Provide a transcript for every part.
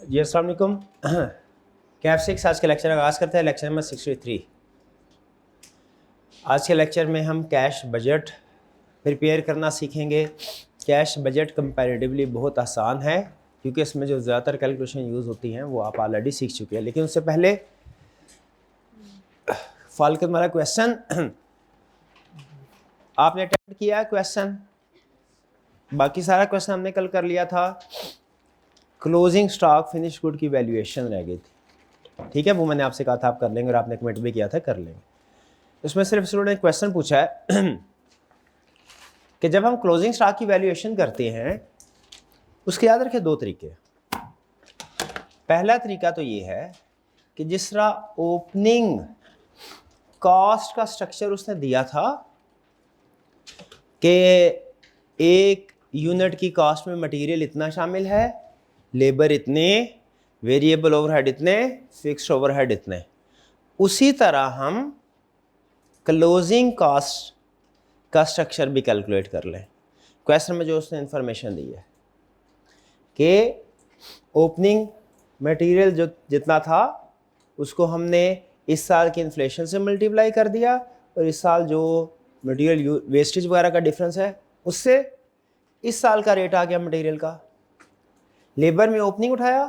जी अस्सलाम वालेकुम। कैफ 6 आज के लेक्चर आगाज़ करते हैं। Lecture number 63। आज के लेक्चर में हम कैश बजट प्रिपेयर करना सीखेंगे। कैश बजट कंपैरेटिवली बहुत आसान है क्योंकि इसमें जो ज़्यादातर कैलकुलेशन यूज़ होती हैं वो आप ऑलरेडी सीख चुके हैं। लेकिन उससे पहले फाल्कन वाला क्वेश्चन आपने अटेम्प्ट किया है। क्वेश्चन बाकी सारा क्वेश्चन हमने कल कर लिया था। क्लोजिंग स्टॉक फिनिश गुड की वैल्यूएशन रह गई थी, ठीक है। वो मैंने आपसे कहा था आप कर लेंगे और आपने कमेंट भी किया था कर लेंगे। उसमें सिर्फ स्टूडेंट ने क्वेश्चन पूछा है कि जब हम क्लोजिंग स्टॉक की वैल्यूएशन करते हैं उसके याद रखें दो तरीके। पहला तरीका तो ये है कि जिस तरह ओपनिंग कॉस्ट का स्ट्रक्चर उसने दिया था कि एक यूनिट की कॉस्ट में मटेरियल इतना शामिल है, लेबर इतने, वेरिएबल ओवरहेड इतने, फिक्स्ड ओवरहेड इतने, उसी तरह हम क्लोजिंग कॉस्ट का स्ट्रक्चर भी कैलकुलेट कर लें। क्वेश्चन में जो उसने इंफॉर्मेशन दी है कि ओपनिंग मटेरियल जो जितना था उसको हमने इस साल की इन्फ्लेशन से मल्टीप्लाई कर दिया और इस साल जो मटेरियल वेस्टेज वगैरह का डिफरेंस है उससे इस साल का रेट आ गया मटेरियल का। लेबर में ओपनिंग उठाया,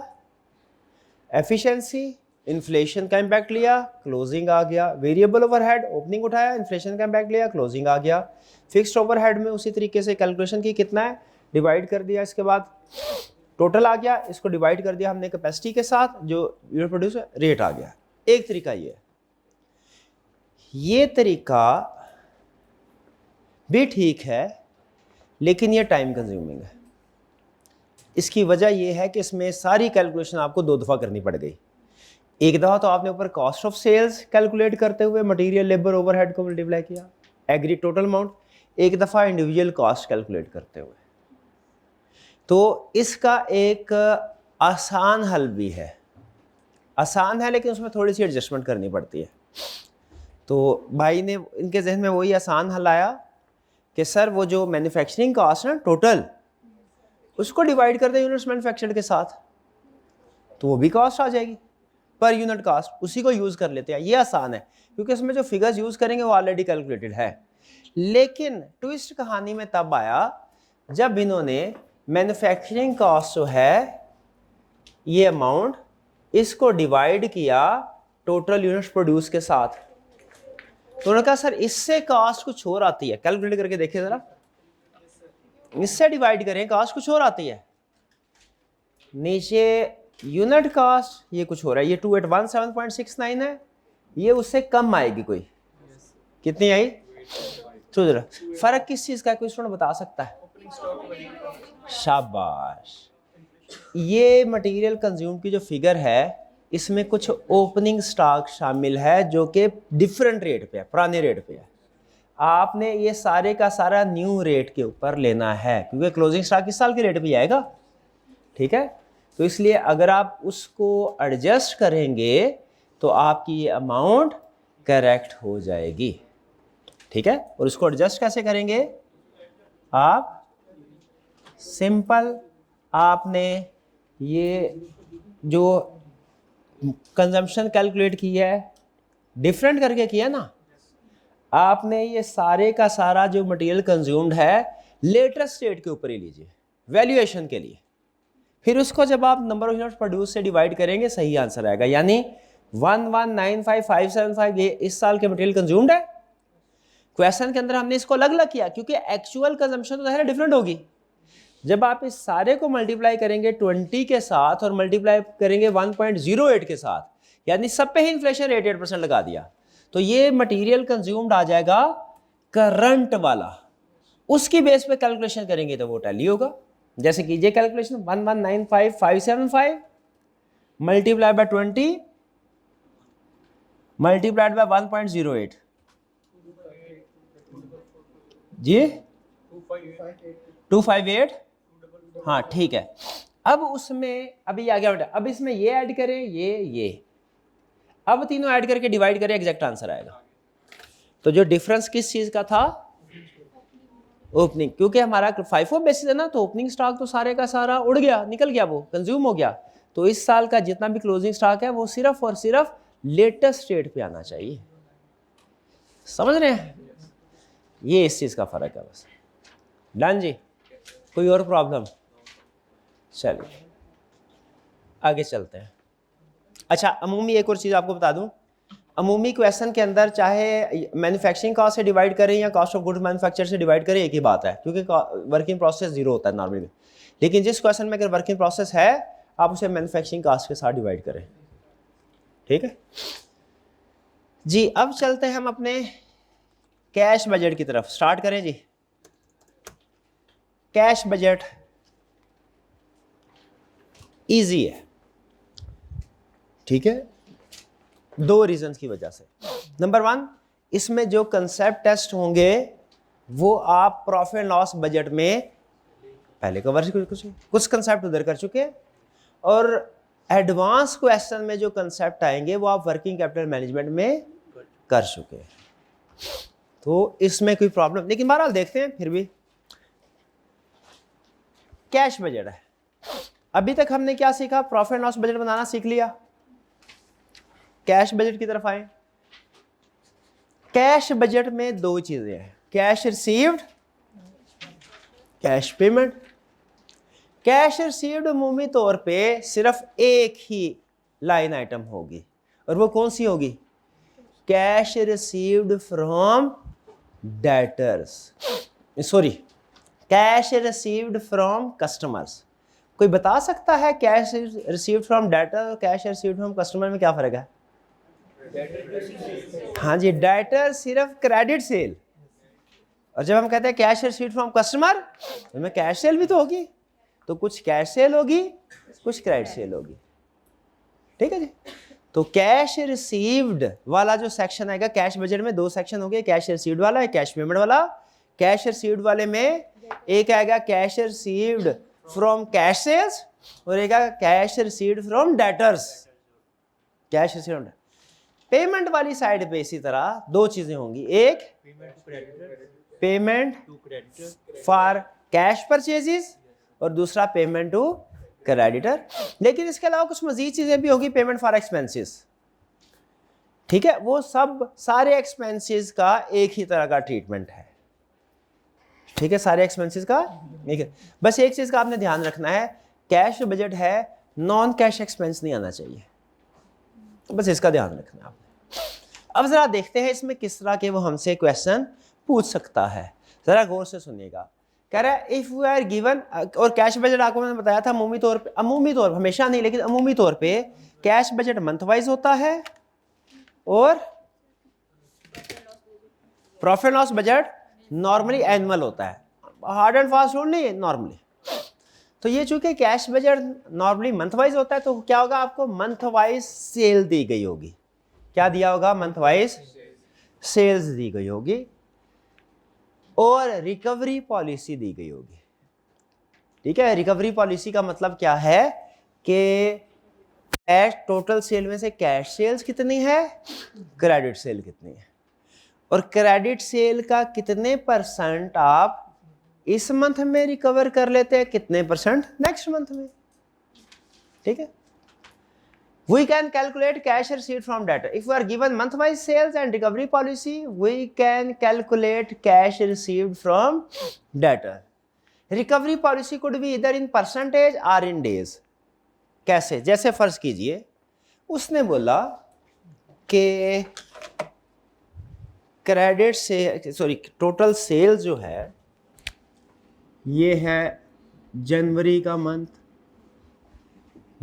एफिशिएंसी, इन्फ्लेशन का इम्पैक्ट लिया, क्लोजिंग आ गया। वेरिएबल ओवरहेड ओपनिंग उठाया, इन्फ्लेशन का इम्पैक्ट लिया, क्लोजिंग आ गया। फिक्स्ड ओवरहेड में उसी तरीके से कैलकुलेशन की, कितना है डिवाइड कर दिया, इसके बाद टोटल आ गया, इसको डिवाइड कर दिया हमने कैपेसिटी के साथ, जो यूनिट प्रोड्यूस है, रेट आ गया। एक तरीका ये तरीका भी ठीक है लेकिन ये टाइम कंज्यूमिंग है। इसकी वजह यह है कि इसमें सारी कैलकुलेशन आपको दो दफ़ा करनी पड़ गई। एक दफ़ा तो आपने ऊपर कॉस्ट ऑफ सेल्स कैलकुलेट करते हुए मटेरियल लेबर ओवरहेड को मल्टीप्लाई किया, एग्री टोटल अमाउंट, एक दफ़ा इंडिविजुअल कॉस्ट कैलकुलेट करते हुए। तो इसका एक आसान हल भी है, आसान है लेकिन उसमें थोड़ी सी एडजस्टमेंट करनी पड़ती है। तो भाई ने इनके जहन में वही आसान हल आया कि सर वो जो मैन्युफैक्चरिंग कॉस्ट है टोटल, उसको डिवाइड कर दे यूनिट्स मैन्युफैक्चर्ड के साथ तो वो भी कॉस्ट आ जाएगी, पर यूनिट कॉस्ट, उसी को यूज़ कर लेते हैं। ये आसान है क्योंकि इसमें जो फिगर्स यूज़ करेंगे वो ऑलरेडी कैलकुलेटेड है। लेकिन ट्विस्ट कहानी में तब आया जब इन्होंने मैन्युफैक्चरिंग कॉस्ट जो है ये अमाउंट, इसको डिवाइड किया टोटल यूनिट्स प्रोड्यूस के साथ। तो उन्होंने कहा सर इससे कॉस्ट कुछ और आती है, कैलकुलेट करके देखिए ज़रा, इससे डिवाइड करें कॉस्ट कुछ और आती है। नीचे यूनिट कॉस्ट ये कुछ हो रहा है, ये 2817.69 है, ये उससे कम आएगी कोई, कितनी आई? तो जरा फर्क किस चीज़ का है, कोई स्टूडेंट बता सकता है? शाबाश। ये मटेरियल कंज्यूम की जो फिगर है इसमें कुछ ओपनिंग स्टॉक शामिल है जो कि डिफरेंट रेट पे है, पुराने रेट पे है। आपने ये सारे का सारा न्यू रेट के ऊपर लेना है क्योंकि क्लोजिंग स्टॉक इस साल के रेट पे आएगा, ठीक है। तो इसलिए अगर आप उसको एडजस्ट करेंगे तो आपकी ये अमाउंट करेक्ट हो जाएगी, ठीक है। और उसको एडजस्ट कैसे करेंगे आप? सिंपल, आपने ये जो कंजम्पशन कैलकुलेट की है डिफरेंट करके किया ना, आपने ये सारे का सारा जो मटेरियल कंज्यूम्ड है लेटेस्ट रेट के ऊपर ही लीजिए वैल्यूएशन के लिए। फिर उसको जब आप नंबर ऑफ यूनिट्स प्रोड्यूस से डिवाइड करेंगे सही आंसर आएगा, यानी 1195575 ये इस साल के मटेरियल कंज्यूम्ड है। क्वेश्चन के अंदर हमने इसको अलग अलग किया क्योंकि एक्चुअल कंजम्पशन तो है डिफरेंट होगी। जब आप इस सारे को मल्टीप्लाई करेंगे 20 के साथ और मल्टीप्लाई करेंगे 1.08 के साथ, यानी सब पे ही इन्फ्लेशन रेट 8% लगा दिया, तो ये मटेरियल कंज्यूम्ड आ जाएगा करंट वाला। उसकी बेस पे कैलकुलेशन करेंगे तो वो टैली होगा। जैसे कीजिए calculation, 1195575 multiply by 20 multiplied by 1.08 जी 258, हाँ ठीक है। अब उसमें अभी आ गया बेटा, अब इसमें ये ऐड करें, ये अब तीनों ऐड करके डिवाइड करें, एग्जैक्ट आंसर आएगा। तो जो डिफरेंस किस चीज का था? ओपनिंग, क्योंकि हमारा FIFO बेसिस है ना, तो ओपनिंग स्टॉक तो सारे का सारा उड़ गया, निकल गया, वो कंज्यूम हो गया। तो इस साल का जितना भी क्लोजिंग स्टॉक है वो सिर्फ और सिर्फ लेटेस्ट डेट पे आना चाहिए। समझ रहे हैं? ये इस चीज़ का फ़र्क है बस। डन जी? कोई और प्रॉब्लम? चलिए आगे चलते हैं। अच्छा, अमूमी एक और चीज़ आपको बता दूं, अमूमी क्वेश्चन के अंदर चाहे मैन्युफैक्चरिंग कॉस्ट से डिवाइड करें या कॉस्ट ऑफ गुड्स मैन्युफैक्चर से डिवाइड करें, एक ही बात है, क्योंकि वर्किंग प्रोसेस जीरो होता है नॉर्मली। लेकिन जिस क्वेश्चन में अगर वर्किंग प्रोसेस है आप उसे मैन्युफैक्चरिंग कॉस्ट के साथ डिवाइड करें। ठीक है जी? अब चलते हैं हम अपने कैश बजट की तरफ। स्टार्ट करें जी। कैश बजट इजी है, ठीक है, दो रीजंस की वजह से। नंबर वन, इसमें जो कंसेप्ट टेस्ट होंगे वो आप प्रॉफिट एंड लॉस बजट में पहले कवर कुछ कंसेप्ट उधर कर चुके हैं, और एडवांस क्वेश्चन में जो कंसेप्ट आएंगे वो आप वर्किंग कैपिटल मैनेजमेंट में कर चुके हैं, तो इसमें कोई प्रॉब्लम। लेकिन बहरहाल देखते हैं फिर भी। कैश बजट है, अभी तक हमने क्या सीखा? प्रॉफिट एंड लॉस बजट बनाना सीख लिया। कैश बजट की तरफ आए। कैश बजट में दो चीजें हैं, cash received, cash payment. Cash received अमूमी तौर पे सिर्फ एक ही लाइन आइटम होगी, और वो कौन सी होगी? Cash received from debtors, sorry, cash received from customers. कोई बता सकता है कैश रिसीव्ड फ्रॉम डेटर और कैश रिसीव्ड फ्रॉम कस्टमर में क्या फर्क है? हाँ जी, डेटर सिर्फ क्रेडिट सेल, और जब हम कहते हैं कैश रिसीव्ड फ्रॉम कस्टमर, तो में कैश सेल भी तो होगी, तो कुछ कैश सेल होगी कुछ क्रेडिट सेल होगी। ठीक है जी? तो कैश रिसीव्ड वाला जो सेक्शन आएगा, कैश बजट में दो सेक्शन हो गए, कैश रिसीव्ड वाला है, कैश पेमेंट वाला। कैश रिसीव्ड वाले में एक आएगा cash received from cash sales, और एक आएगा cash received from debtors. Cash received payment वाली साइड पे इसी तरह दो चीजें होंगी, एक पेमेंट फॉर कैश परचेजेस और दूसरा पेमेंट टू क्रेडिटर। लेकिन इसके अलावा कुछ मजीद चीजें भी होंगी, पेमेंट फॉर एक्सपेंसेस। ठीक है, वो सब सारे एक्सपेंसेस का एक ही तरह का ट्रीटमेंट है। ठीक है, सारे एक्सपेंसेस का एक है। बस एक चीज का आपने ध्यान रखना है, कैश बजट है, नॉन कैश एक्सपेंस नहीं आना चाहिए, तो बस इसका ध्यान रखना है आपने। अब जरा देखते हैं इसमें किस तरह के वो हमसे क्वेश्चन पूछ सकता है, जरा गौर से सुनिएगा। कह रहा है इफ वी आर गिवन, और कैश बजट आपको मैंने बताया था अमूमी तौर पे, हमेशा नहीं लेकिन अमूमी तौर पे कैश बजट मंथ वाइज होता है, और profit loss budget normally annual होता है, हार्ड एंड फास्ट रूल नहीं है नॉर्मली। तो ये चूंकि cash budget normally month wise होता है, तो क्या होगा? आपको मंथ वाइज सेल दी गई होगी। क्या दिया होगा? मंथ वाइज सेल्स दी गई होगी, और रिकवरी पॉलिसी दी गई होगी। ठीक है, रिकवरी पॉलिसी का मतलब क्या है कि कैश टोटल सेल में से कैश सेल्स कितनी है, क्रेडिट सेल कितनी है, और क्रेडिट सेल का कितने परसेंट आप इस मंथ में रिकवर कर लेते हैं, कितने परसेंट नेक्स्ट मंथ में। ठीक है, we can calculate cash received from debtor. If we are given month wise sales and recovery policy, we can calculate cash received from debtor. Recovery policy could be either in percentage or in days. कैसे? जैसे फर्ज कीजिए उसने बोला कि credit से sorry total sales जो है ये है जनवरी का मंथ,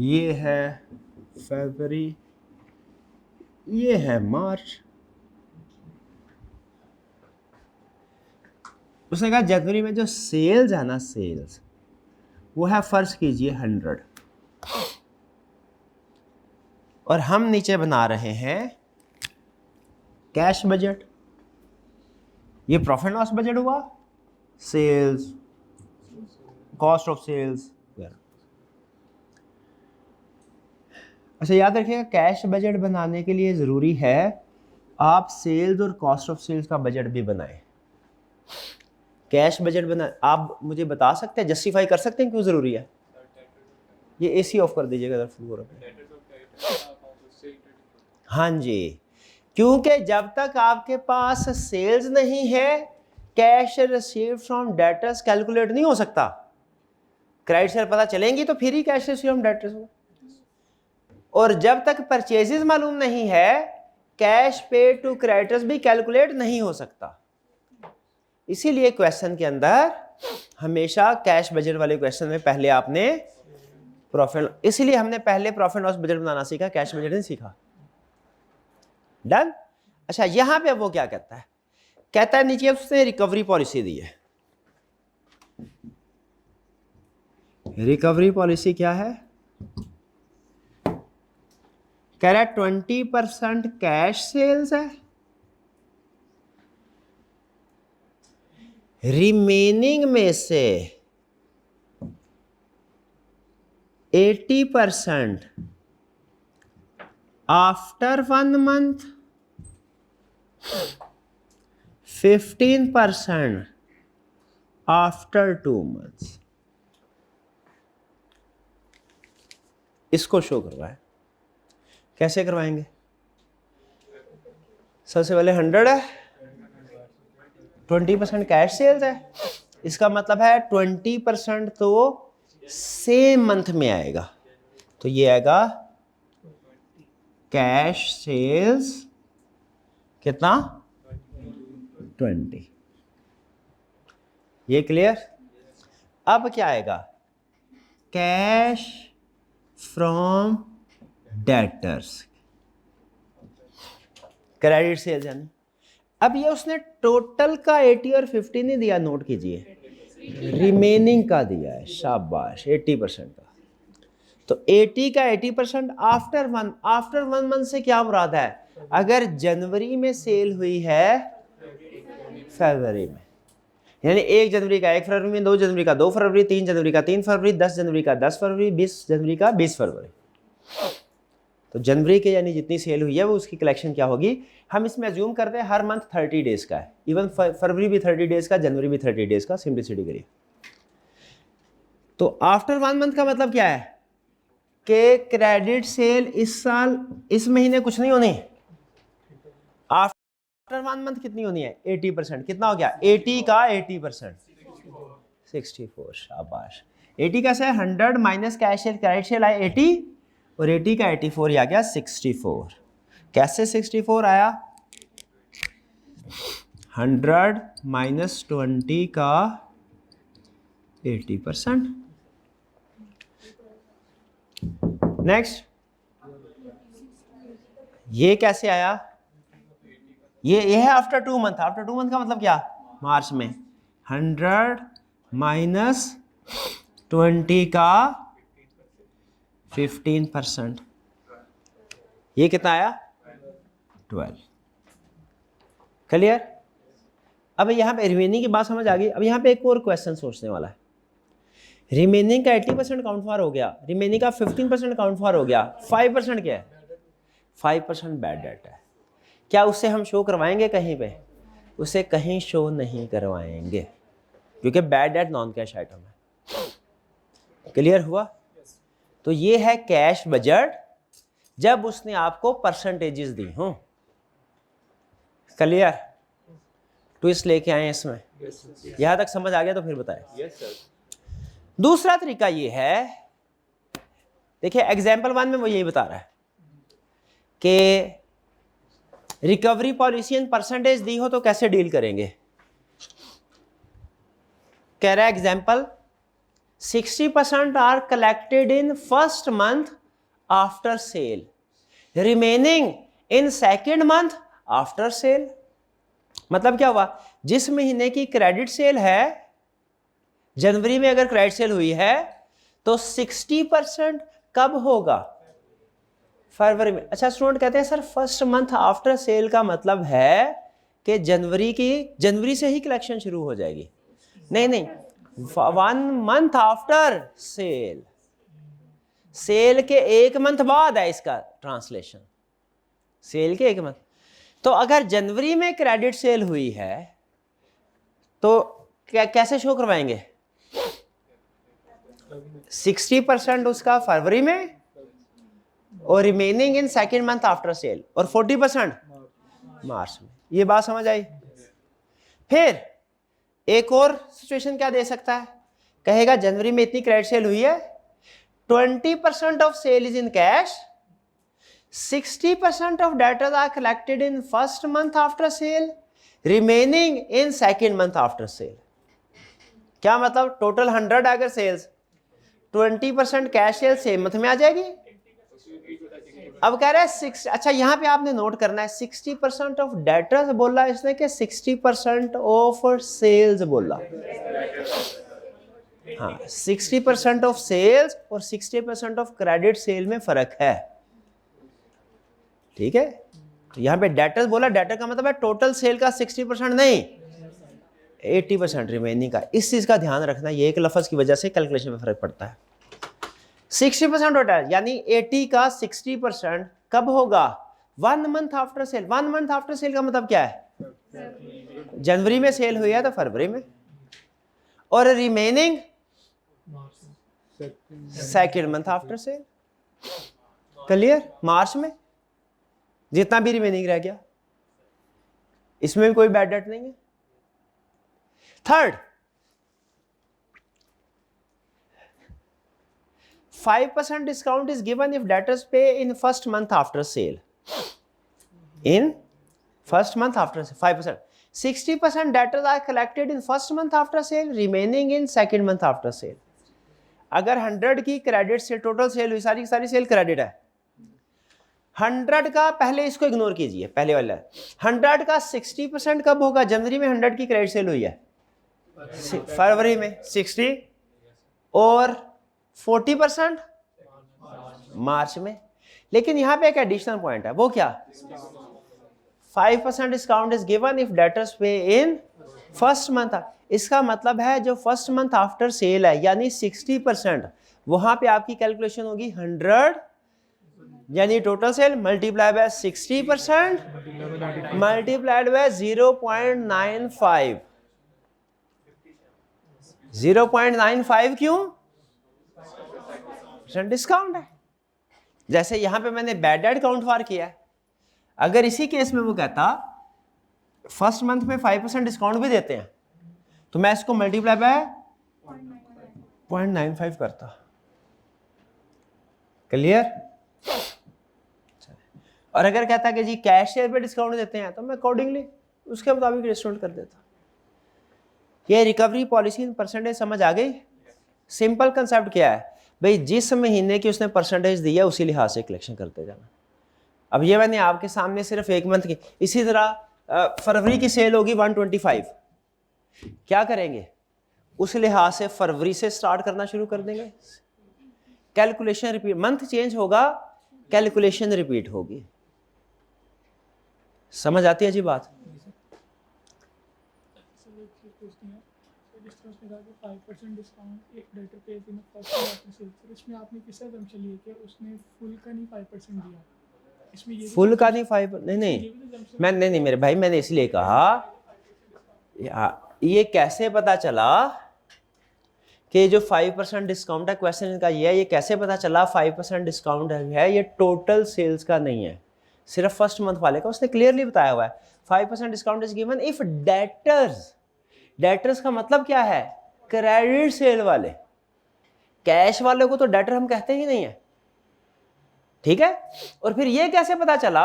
ये है फरवरी, ये है मार्च। उसने कहा जनवरी में जो सेल्स है ना, सेल्स वो है फर्ज कीजिए 100, और हम नीचे बना रहे हैं कैश बजट। ये प्रॉफिट लॉस बजट हुआ, सेल्स, कॉस्ट ऑफ सेल्स। अच्छा याद रखिएगा, कैश बजट बनाने के लिए ज़रूरी है आप सेल्स और कॉस्ट ऑफ सेल्स का बजट भी बनाएं। कैश बजट बना, आप मुझे बता सकते हैं, जस्टिफाई कर सकते हैं क्यों ज़रूरी है? ये एसी ऑफ कर दीजिएगा इधर फ्लोर पे। हाँ जी, क्योंकि जब तक आपके पास सेल्स नहीं है cash received from debtors calculate नहीं हो सकता। क्रेडिट सेल पता चलेंगी तो फिर ही कैश रिसीव्ड फ्रॉम डेटर्स हो। और जब तक परचेजेस मालूम नहीं है कैश पेड टू क्रेडिटर्स भी कैलकुलेट नहीं हो सकता। इसीलिए क्वेश्चन के अंदर हमेशा कैश बजट वाले क्वेश्चन में पहले आपने प्रॉफिट, इसीलिए हमने पहले प्रॉफिट लॉस बजट बनाना सीखा, कैश बजट नहीं सीखा। डन। अच्छा, यहां पे वो क्या कहता है, कहता है नीचे उसने रिकवरी पॉलिसी दी है। रिकवरी पॉलिसी क्या है, कह रहा है 20% कैश सेल्स है, रिमेनिंग में से 80% आफ्टर 1 मंथ, 15% आफ्टर 2 मंथ्स। इसको शो करवाए। कैसे करवाएंगे, सबसे पहले 100 है, 20% कैश सेल्स है, इसका मतलब है 20% तो सेम मंथ में आएगा, तो ये आएगा कैश सेल्स कितना 20। ये क्लियर। अब क्या आएगा, cash from debtors, credit sales यानी। अब ये उसने टोटल का 80 और 50 नहीं दिया, नोट कीजिए, रिमेनिंग का दिया है, शाबाश, 80% का। तो 80 का 80% आफ्टर 1 मंथ से क्या मुराद है, अगर जनवरी में सेल हुई है फरवरी में, यानी 1 जनवरी का 1 फरवरी में, 2 जनवरी का 2 फरवरी, 3 जनवरी का 3 फरवरी, 10 जनवरी का 10 फरवरी, 20 जनवरी का 20 फरवरी। तो जनवरी के यानी जितनी सेल हुई है वो उसकी कलेक्शन क्या होगी, हम इसमें अज्यूम करते हैं हर मंथ 30 डेज का है, इवन फरवरी भी 30 डेज का, जनवरी भी 30 डेज का, सिंपलिसिटी करिए। तो आफ्टर 1 मंथ का मतलब क्या है कि क्रेडिट सेल इस साल इस महीने कुछ नहीं होनी, आफ्टर 1 मंथ कितनी होनी है 80%। कितना हो गया 80 का 80%, 64, शाबाश। 80 का से 100 minus cash cell, credit sale आए 80 और 80 का 84 आ गया 64। कैसे 64 आया, 100 माइनस 20 का 80%। नेक्स्ट, ये कैसे आया, ये है आफ्टर 2 मंथ। आफ्टर 2 मंथ का मतलब क्या, मार्च में 100 माइनस 20 का 15%, ये कितना आया 12। क्लियर। अब यहाँ पे रिमेनिंग की बात समझ आ गई। अब यहाँ पे एक और क्वेश्चन सोचने वाला है, रिमेनिंग का 80% काउंट फॉर हो गया, रिमेनिंग का 15% काउंट फॉर हो गया, 5% क्या है, 5% बैड डेट है। क्या उससे हम शो करवाएंगे कहीं पे, उसे कहीं शो नहीं करवाएंगे क्योंकि bad debt non cash item है। क्लियर हुआ। तो ये है कैश बजट जब उसने आपको परसेंटेजेस दी हों। क्लियर, ट्विस्ट लेके आए इसमें, यहां तक समझ आ गया तो फिर बताएं। दूसरा तरीका ये है, देखिए एग्जाम्पल 1 में वो यही बता रहा है कि रिकवरी पॉलिसी एंड परसेंटेज दी हो तो कैसे डील करेंगे। कह रहा है example 60% are collected in first month after sale, remaining in second month after sale. मतलब क्या हुआ, जिस महीने की क्रेडिट सेल है, जनवरी में अगर क्रेडिट सेल हुई है तो 60% कब होगा, फरवरी में। अच्छा, स्टूडेंट कहते हैं sir first month after cell का मतलब है कि जनवरी से ही कलेक्शन शुरू हो जाएगी। नहीं नहीं, 1 मंथ आफ्टर सेल, सेल के 1 मंथ बाद है इसका ट्रांसलेशन, सेल के 1 मंथ। तो अगर जनवरी में क्रेडिट सेल हुई है तो कैसे शो करवाएंगे, 60% उसका फरवरी में और remaining in second month after cell, और 40% मार्च में। ये बात समझ आई? फिर एक और सिचुएशन क्या दे सकता है, कहेगा जनवरी में इतनी क्रेडिट सेल हुई है, 20% of sale is in cash, 60% of debtors are collected in first month after sale, remaining in second month after sale. क्या मतलब, टोटल 100 अगर sales, 20% cash sale same month में आ जाएगी। अब कह रहा है 6, अच्छा यहां पे आपने नोट करना है 60% ऑफ डेटर्स बोला इसने कि 60% ऑफ सेल्स बोला। हाँ, 60% ऑफ सेल्स और 60% ऑफ क्रेडिट सेल में फर्क है, ठीक है। तो यहां पे डेटर्स बोला, डेटर का मतलब है टोटल सेल का 60% नहीं, 80% रिमेनिंग का। इस चीज का ध्यान रखना, ये एक लफ्ज की वजह से कैलकुलेशन में फर्क पड़ता है। 60% टोटल यानी 80 का 60% कब होगा, 1 month after cell. 1 month after cell का मतलब क्या है, जनवरी में सेल हुई है तो फरवरी में, और remaining second month after sale. Clear? मार्च में जितना भी रिमेनिंग रह गया, इसमें भी कोई बैड डेट नहीं है। Third, 5% discount is given if debtors pay in first month after sale. In first month after sale, 5%. 60% debtors are collected in first month after sale, remaining in second month after sale. अगर 100 की credit से total sale हुई, सारी की सारी cell credit है, 100 का पहले इसको इग्नोर कीजिए, पहले वाला 100 का 60% कब होगा, जनवरी में 100 की क्रेडिट सेल हुई है, फरवरी में 60, और 40% मार्च में। लेकिन यहां पे एक एडिशनल पॉइंट है, वो क्या, 5% discount is given if debtors पे इन फर्स्ट मंथ। इसका मतलब है जो फर्स्ट मंथ आफ्टर सेल है यानी 60%, वहां पे आपकी कैलकुलेशन होगी 100 यानी total sale multiply by 60% multiplied by 0.95। 0.95 क्यों, डिस्काउंट है। जैसे यहां पे मैंने बैड डेट काउंट फॉर किया है, अगर इसी केस में वो कहता फर्स्ट मंथ में 5% डिस्काउंट भी देते हैं, तो मैं इसको मल्टीप्लाई बाय 0.95 करता। क्लियर? और अगर कहता कि जी कैश शेयर पे डिस्काउंट देते हैं, तो मैं अकॉर्डिंगली उसके मुताबिक डिस्काउंट कर देता। ये रिकवरी पॉलिसी इन परसेंटेज समझ आ गई? सिंपल कंसेप्ट क्या है भाई, जिस महीने की उसने परसेंटेज दिया उसी लिहाज से कलेक्शन करते जाना। अब ये मैंने आपके सामने सिर्फ एक मंथ की, इसी तरह फरवरी की सेल होगी 125, क्या करेंगे, उस लिहाज से फरवरी से स्टार्ट करना शुरू कर देंगे। कैलकुलेशन रिपीट, मंथ चेंज होगा, कैलकुलेशन रिपीट होगी। समझ आती है जी बात? डिस्काउंट एक डेटर पे इन फर्स्ट आफ्टर सेल, फिर इसमें आपने किस अजम्पशन लिए कि उसने फुल का नहीं 5% दिया, इसमें ये फुल का नहीं 5 नहीं मैं नहीं मेरे भाई, मैंने इसलिए कहा ये कैसे पता चला कि जो 5% डिस्काउंट है, क्वेश्चन इनका ये है, ये कैसे पता चला 5% डिस्काउंट है, ये टोटल सेल्स का नहीं है, सिर्फ फर्स्ट मंथ वाले का। उसने क्लियरली बताया हुआ है 5% discount is given if debtors, debtors का मतलब क्या है, क्रेडिट सेल वाले। कैश वाले को तो डेटर हम कहते ही नहीं है, ठीक है। और फिर ये कैसे पता चला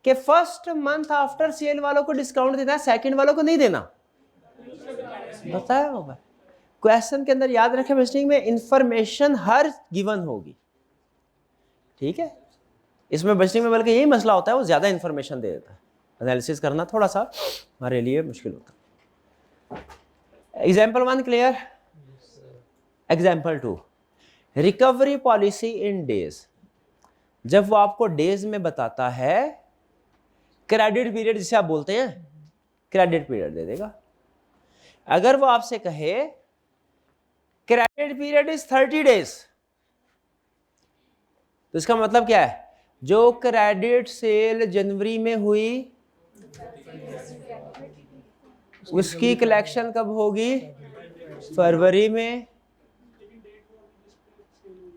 कि फर्स्ट मंथ आफ्टर सेल वालों को डिस्काउंट देना है, सेकंड वालों को नहीं देना, बताया होगा क्वेश्चन के अंदर। याद रखें बजटिंग में इंफॉर्मेशन हर गिवन होगी, ठीक है। इसमें बजटिंग में बल्कि यही मसला होता है, वो ज्यादा इंफॉर्मेशन दे देता है, एनालिसिस करना थोड़ा सा हमारे लिए मुश्किल होता है। Example 1 clear? Example 2, recovery policy in days. जब वो आपको डेज में बताता है, क्रेडिट पीरियड जिसे आप बोलते हैं, क्रेडिट पीरियड दे देगा। अगर वो आपसे कहे क्रेडिट पीरियड इज 30 डेज, तो इसका मतलब क्या है, जो क्रेडिट सेल जनवरी में हुई उसकी कलेक्शन कब होगी, फरवरी में,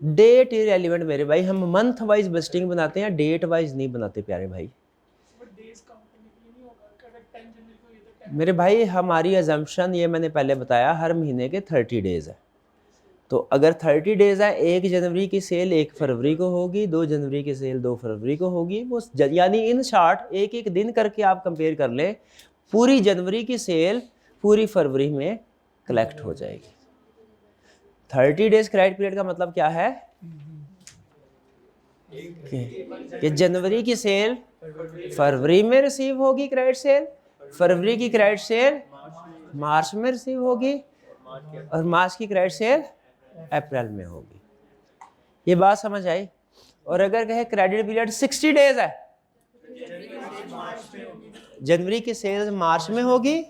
डेट इरेलीवेंट मेरे भाई, हम मंथ वाइज बजटिंग बनाते हैं, डेट वाइज नहीं बनाते प्यारे भाई। मेरे भाई हमारी अजम्पशन ये मैंने पहले बताया, हर महीने के 30 डेज है। तो अगर 30 डेज है, 1 जनवरी की सेल 1 फरवरी को होगी, 2 जनवरी की सेल 2 फरवरी को होगी, वो यानी इन शॉर्ट एक एक दिन करके आप कंपेयर कर लें, पूरी जनवरी की सेल पूरी फरवरी में कलेक्ट हो जाएगी। 30 डेज क्रेडिट पीरियड का मतलब क्या है कि जनवरी की सेल फरवरी में रिसीव होगी क्रेडिट सेल, फरवरी की क्रेडिट सेल मार्च में रिसीव होगी, और मार्च की क्रेडिट सेल अप्रैल में होगी। ये बात समझ आई? और अगर कहे क्रेडिट पीरियड 60 डेज है, जनवरी की सेल मार्च में होगी,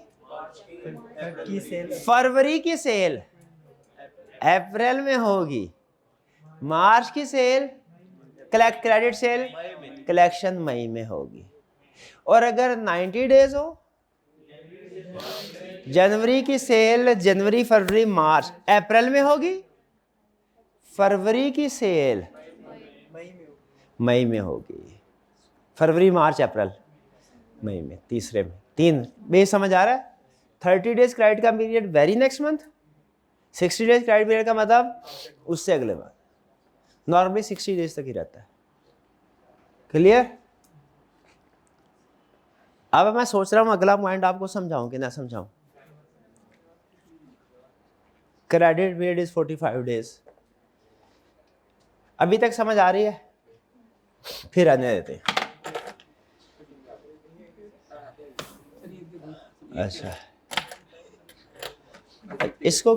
फरवरी की सेल अप्रैल में होगी, मार्च की सेल क्रेडिट सेल कलेक्शन मई में होगी। और अगर 90 डेज हो, जनवरी की सेल जनवरी फरवरी मार्च अप्रैल में होगी, फरवरी की सेल मई में होगी, फरवरी मार्च अप्रैल मई में, तीसरे में। 3 बे समझ आ रहा है? 30 डेज क्रेडिट का period very next month, 60 days credit period का मतलब उससे अगले मंथ, नॉर्मली 60 डेज तक ही रहता है। क्लियर? अब मैं सोच रहा हूं अगला पॉइंट आपको समझाऊं कि ना समझाऊं। Credit period is 45 days. अभी तक समझ आ रही है? फिर आने देते हैं। अच्छा, इसको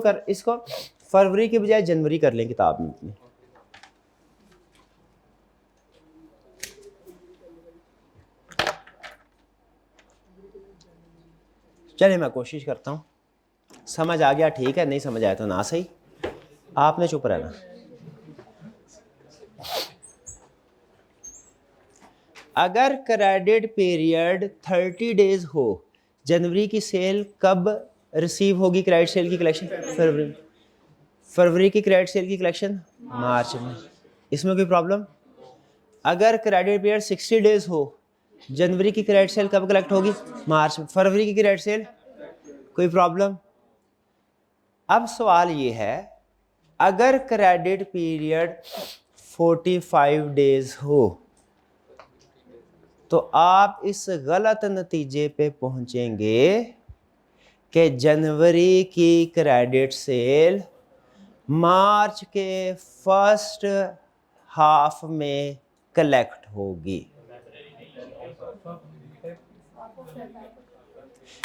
फरवरी के बजाय जनवरी कर लें किताब में अपनी। चलिए मैं कोशिश करता हूँ, समझ आ गया ठीक है, नहीं समझ आया तो ना सही, आपने चुप रहना। अगर क्रेडिट पीरियड 30 डेज हो, जनवरी की सेल कब रिसीव होगी क्रेडिट सेल की कलेक्शन? फरवरी। फरवरी की क्रेडिट सेल की कलेक्शन मार्च में। इसमें कोई प्रॉब्लम? अगर क्रेडिट पीरियड 60 डेज हो, जनवरी की क्रेडिट सेल कब कलेक्ट होगी? मार्च में। फरवरी की क्रेडिट सेल कोई प्रॉब्लम? अब सवाल ये है, अगर क्रेडिट पीरियड 45 डेज हो तो आप इस गलत नतीजे पे पहुंचेंगे कि जनवरी की क्रेडिट सेल मार्च के फर्स्ट हाफ में कलेक्ट होगी।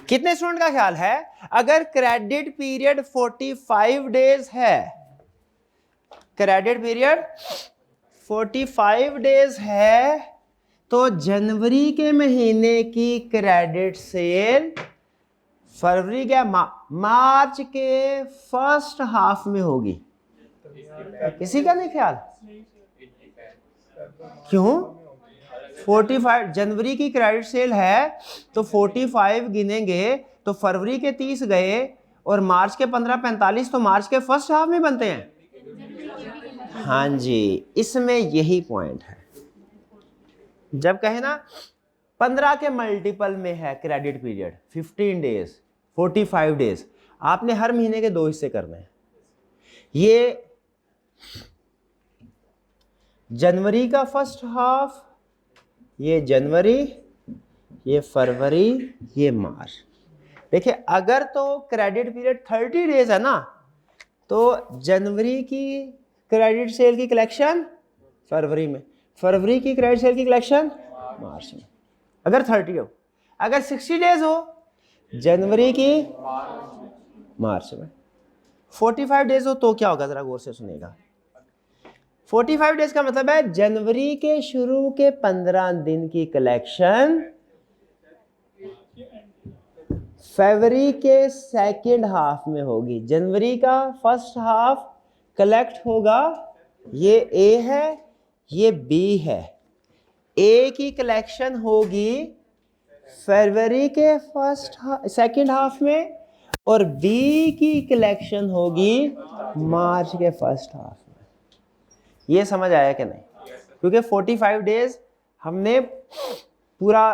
कितने स्टूडेंट का ख्याल है, अगर क्रेडिट पीरियड 45 डेज है, क्रेडिट पीरियड 45 डेज है, तो जनवरी के महीने की क्रेडिट सेल फरवरी क्या मार्च के फर्स्ट हाफ में होगी? किसी का नहीं ख्याल? क्यों? 45 जनवरी की क्रेडिट सेल है तो 45 गिनेंगे तो फरवरी के 30 गए और मार्च के 15-45 तो मार्च के फर्स्ट हाफ में बनते हैं। हाँ जी, इसमें यही पॉइंट है। जब कहे ना 15 के मल्टीपल में है क्रेडिट पीरियड, 15 डेज 45 डेज, आपने हर महीने के 2 हिस्से करने हैं। ये जनवरी का फर्स्ट हाफ, ये जनवरी, ये फरवरी, ये मार्च। देखिए अगर तो क्रेडिट पीरियड 30 डेज है ना, तो जनवरी की क्रेडिट सेल की कलेक्शन फरवरी में, फरवरी की क्रेडिट सेल की कलेक्शन मार्च में, अगर 30 हो। अगर 60 डेज हो, जनवरी की मार्च में। 45 डेज हो तो क्या होगा, जरा गौर से सुनिएगा। 45 डेज का मतलब है जनवरी के शुरू के 15 दिन की कलेक्शन फरवरी के सेकेंड हाफ में होगी। जनवरी का फर्स्ट हाफ कलेक्ट होगा, ये ए है, ये बी है। ए की कलेक्शन होगी फरवरी के सेकेंड हाफ में, और बी की कलेक्शन होगी मार्च के फर्स्ट हाफ में। ये समझ आया कि नहीं? क्योंकि 45 डेज हमने पूरा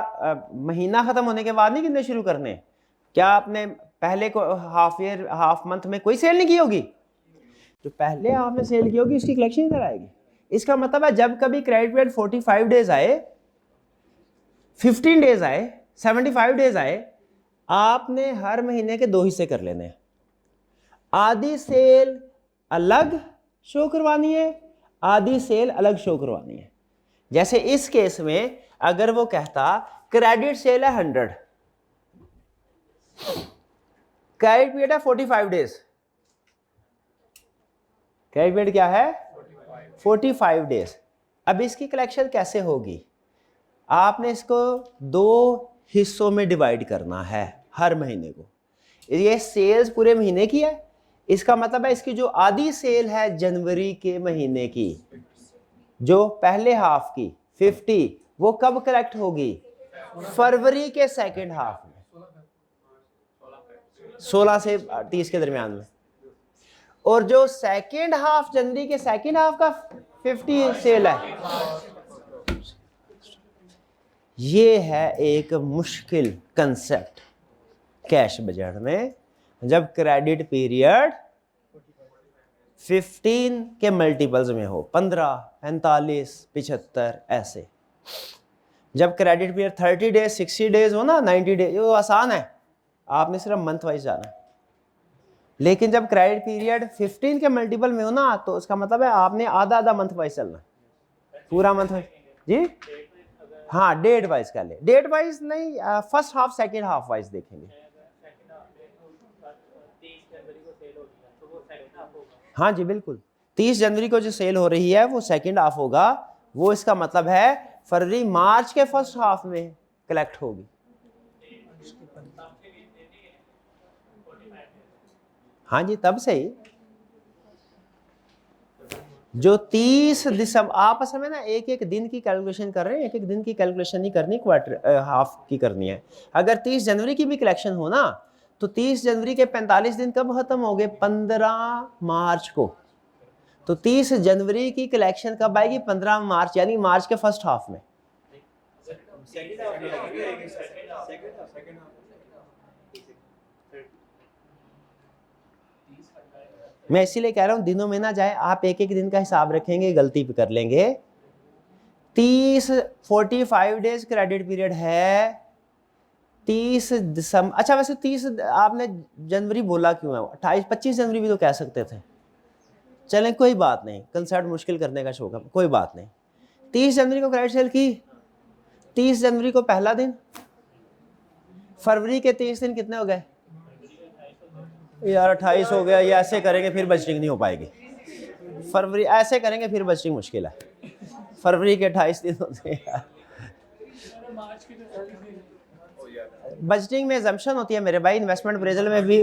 महीना ख़त्म होने के बाद नहीं गिनने शुरू करने। क्या आपने पहले को हाफ मंथ में कोई सेल नहीं की होगी? जो पहले आपने सेल की होगी उसकी कलेक्शन इधर आएगी। इसका मतलब है जब कभी क्रेडिट पीरियड 45 डेज आए, 15 डेज आए, 75 डेज आए, आपने हर महीने के 2 हिस्से कर लेने हैं। आधी सेल अलग शो करवानी है, आधी सेल अलग शो करवानी है। जैसे इस केस में अगर वो कहता क्रेडिट सेल है 100, क्रेडिट पीरियड है 45 डेज, क्रेडिट पीरियड क्या है 45 डेज। अब इसकी कलेक्शन कैसे होगी? आपने इसको 2 हिस्सों में डिवाइड करना है हर महीने को। ये सेल्स पूरे महीने की है, इसका मतलब है इसकी जो आधी सेल है जनवरी के महीने की, जो पहले हाफ की 50, वो कब कलेक्ट होगी? फरवरी के सेकेंड हाफ में, 16 से 30 के दरमियान में। और जो सेकेंड हाफ, जनवरी के सेकेंड हाफ का 50 सेल है, ये है एक मुश्किल कंसेप्ट कैश बजट में। जब क्रेडिट पीरियड 15 के मल्टीपल्स में हो, 15, 45, 75 ऐसे। जब क्रेडिट पीरियड 30 डेज, 60 डेज हो ना, 90 डेज, वो आसान है, आपने सिर्फ मंथ वाइज जाना है। लेकिन जब क्रेडिट पीरियड 15 के मल्टीपल में हो ना, तो उसका मतलब है आपने आधा आधा मंथ वाइज चलना है, पूरा मंथ वाइज। जी हाँ, डेट वाइज कर ले, डेट वाइज नहीं, first half second half wise देखेंगे। हाँ जी बिल्कुल, 30 जनवरी को जो सेल हो रही है वो सेकेंड हाफ होगा, वो इसका मतलब है फरवरी मार्च के फर्स्ट हाफ में कलेक्ट होगी। हाँ जी, तब से ही जो 30 दिसंबर, आप असल में ना एक एक दिन की कैलकुलेशन कर रहे हैं, एक एक दिन की कैलकुलेशन नहीं करनी, क्वार्टर हाफ की करनी है। अगर 30 जनवरी की भी कलेक्शन हो ना, तो 30 जनवरी के 45 दिन कब खत्म हो गए? 15 मार्च को। तो 30 जनवरी की कलेक्शन कब आएगी? 15 मार्च, यानी मार्च के फर्स्ट हाफ में। मैं इसीलिए कह रहा हूं दिनों में ना जाए, आप एक एक दिन का हिसाब रखेंगे, गलती भी कर लेंगे। 45 डेज क्रेडिट पीरियड है, 30 दिसंबर, अच्छा वैसे 30 आपने जनवरी बोला क्यों है? 28-25 जनवरी भी तो कह सकते थे। चलें कोई बात नहीं, कंसेप्ट मुश्किल करने का शौक है, कोई बात नहीं। 30 जनवरी को क्रेडिट सेल की, 30 जनवरी को पहला दिन, फरवरी के 30 दिन कितने हो गए यार? 28 हो गया। ये ऐसे करेंगे फिर बजटिंग नहीं हो पाएगी। फरवरी ऐसे करेंगे फिर बजटिंग मुश्किल है। फरवरी के 28 दिन होते हैं। बजटिंग में अजम्पशन होती है मेरे भाई, इन्वेस्टमेंट अप्रेजल में भी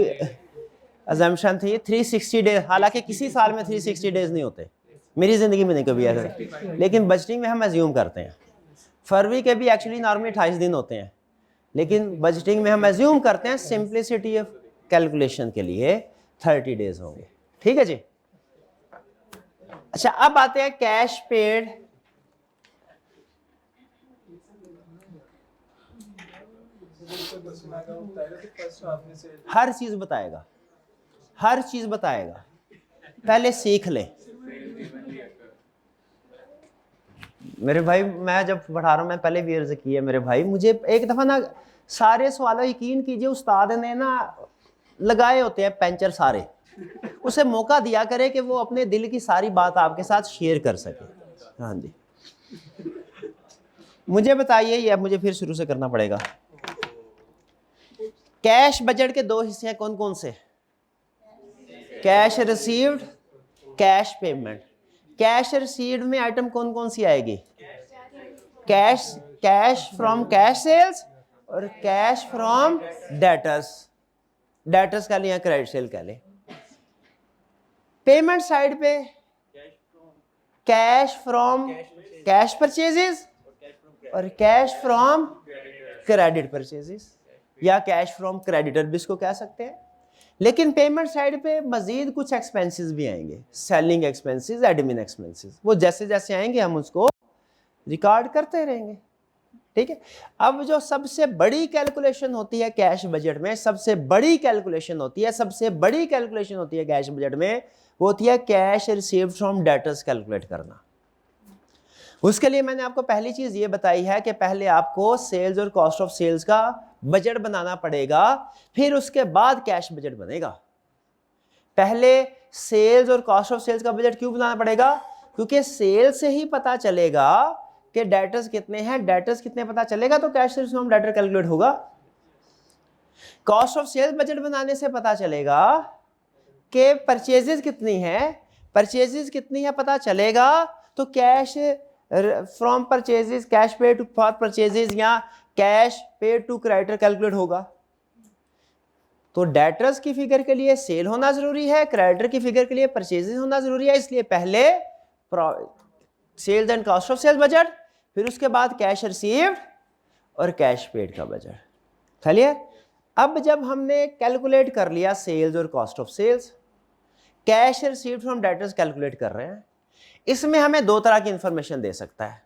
अजम्पशन थी 360 डेज, हालांकि किसी साल में 360 डेज नहीं होते, मेरी ज़िंदगी में नहीं कभी ऐसा, लेकिन बजटिंग में हम एज्यूम करते हैं। फरवरी के भी एक्चुअली नॉर्मली 28 दिन होते हैं, लेकिन बजटिंग में हम एज्यूम करते हैं सिंप्लिसिटी ऑफ कैलकुलेशन के लिए 30 डेज होंगे। ठीक है जी। अच्छा, अब आते हैं कैश पेड। हर चीज बताएगा, हर चीज बताएगा, पहले सीख ले मेरे भाई। मैं जब पढ़ा रहा हूं, मैं पहले भी अर्ज की है मेरे भाई, मुझे एक दफा ना सारे सवाल यकीन कीजिए उस्ताद ने ना लगाए होते हैं पैंचर सारे, उसे मौका दिया करे कि वो अपने दिल की सारी बात आपके साथ शेयर कर सके। हाँ जी, मुझे बताइए, ये अब मुझे फिर शुरू से करना पड़ेगा। कैश बजट के 2 हिस्से हैं, कौन कौन से? Cash received, cash payment. Cash received में आइटम कौन कौन सी आएगी? कैश फ्रॉम कैश सेल्स और कैश फ्रॉम डेटर्स। डेटर्स का लिया क्रेडिट सेल कह ले। पेमेंट साइड पे कैश फ्रॉम कैश परचेजेस और कैश फ्रॉम क्रेडिट परचेजेस, या कैश फ्रॉम क्रेडिटर भी इसको कह सकते हैं। लेकिन पेमेंट साइड पे मजीद कुछ एक्सपेंसेस भी आएंगे, सेलिंग एक्सपेंसेस, एडमिन एक्सपेंसेस, वो जैसे जैसे आएंगे हम उसको रिकॉर्ड करते रहेंगे। ठीक है। अब जो सबसे बड़ी कैलकुलेशन होती है कैश बजट में, सबसे बड़ी कैलकुलेशन होती है कैश बजट में, वो होती है cash received from debtors calculate करना। उसके लिए मैंने आपको पहली चीज ये बताई है कि पहले आपको सेल्स और कॉस्ट ऑफ सेल्स का बजट बनाना पड़ेगा, फिर उसके बाद कैश बजट बनेगा। पहले सेल्स और कॉस्ट ऑफ सेल्स का बजट क्यों बनाना पड़ेगा? क्योंकि सेल्स से ही पता चलेगा कि डेटर्स कितने हैं, डेटर्स कितने पता चलेगा तो cash received from debtor calculate होगा। कॉस्ट ऑफ सेल्स बजट बनाने से पता चलेगा कि परचेजेस कितनी है पता चलेगा तो cash from purchases, cash paid for purchases या cash paid to creditor calculate होगा। तो डेटर्स की फिगर के लिए सेल होना जरूरी है, क्रेडिटर की फिगर के लिए परचेजेस होना जरूरी है। इसलिए पहले sales and cost of sales budget, फिर उसके बाद कैश रिसीव्ड और कैश पेड का बजट। क्लियर? अब जब हमने कैलकुलेट कर लिया सेल्स और cost of sales, cash received from debtors calculate कर रहे हैं, इसमें हमें दो तरह की इंफॉर्मेशन दे सकता है।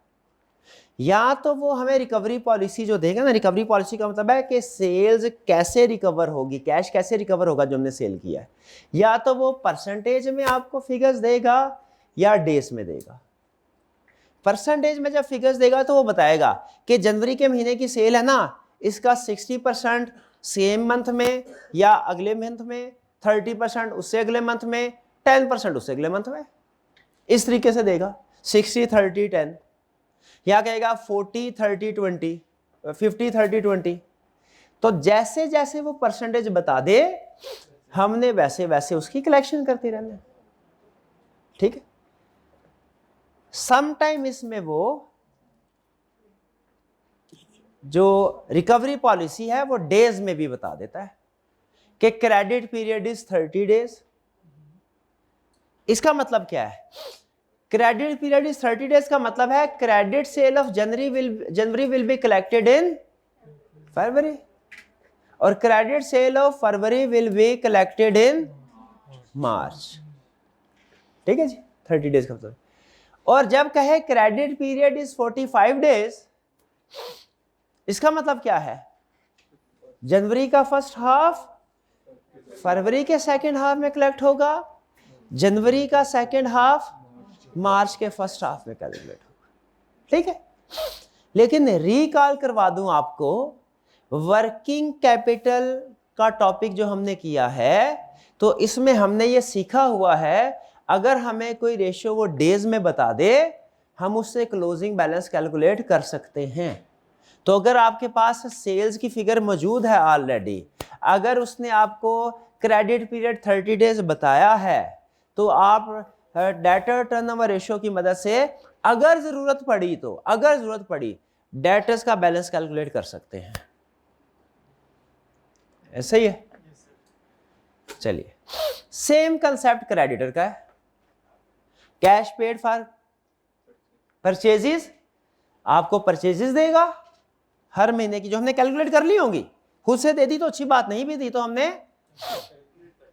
या तो वो हमें रिकवरी पॉलिसी जो देगा ना, रिकवरी पॉलिसी का मतलब है कि सेल्स कैसे रिकवर होगी, कैश कैसे रिकवर होगा जो हमने सेल किया है, या तो वो परसेंटेज में आपको फिगर्स देगा या डेज में देगा। परसेंटेज में जब फिगर्स देगा तो वो बताएगा कि जनवरी के महीने की सेल है ना, इसका 60% सेम मंथ में या अगले मंथ में, 30% उससे अगले मंथ में, 10% उससे अगले मंथ में। इस तरीके से देगा 60, 30, 10, या कहेगा 40, 30, 20, 50, 30, 20। तो जैसे जैसे वो परसेंटेज बता दे, हमने वैसे वैसे उसकी कलेक्शन करते रहना। ठीक है। समटाइम इसमें वो जो रिकवरी पॉलिसी है वो डेज में भी बता देता है कि क्रेडिट पीरियड इज 30 डेज। इसका मतलब क्या है? क्रेडिट पीरियड इज 30 डेज का मतलब है credit sale of January will be collected in February, और credit sale of February will be collected in March. ठीक है जी, 30 डेज का मतलब। और जब कहे क्रेडिट पीरियड इज 45 डेज, इसका मतलब क्या है? जनवरी का फर्स्ट हाफ फरवरी के सेकंड हाफ में कलेक्ट होगा, जनवरी का सेकंड हाफ मार्च के फर्स्ट हाफ में कैलकुलेट होगा। ठीक है। लेकिन रिकॉल करवा दूं आपको, वर्किंग कैपिटल का टॉपिक जो हमने किया है, तो इसमें हमने ये सीखा हुआ है, अगर हमें कोई रेशियो वो डेज में बता दे, हम उससे क्लोजिंग बैलेंस कैलकुलेट कर सकते हैं। तो अगर आपके पास सेल्स की फिगर मौजूद है ऑलरेडी, अगर उसने आपको क्रेडिट पीरियड 30 डेज बताया है, तो आप डेटर टर्नओवर रेशियो की मदद से अगर जरूरत पड़ी डेटर्स का बैलेंस कैलकुलेट कर सकते हैं। ऐसा ही है। चलिए, सेम कंसेप्ट क्रेडिटर का है। कैश पेड फॉर परचेजेस, आपको परचेजेस देगा हर महीने की, जो हमने कैलकुलेट कर ली होंगी। खुद से दे दी तो अच्छी बात, नहीं भी दी तो हमने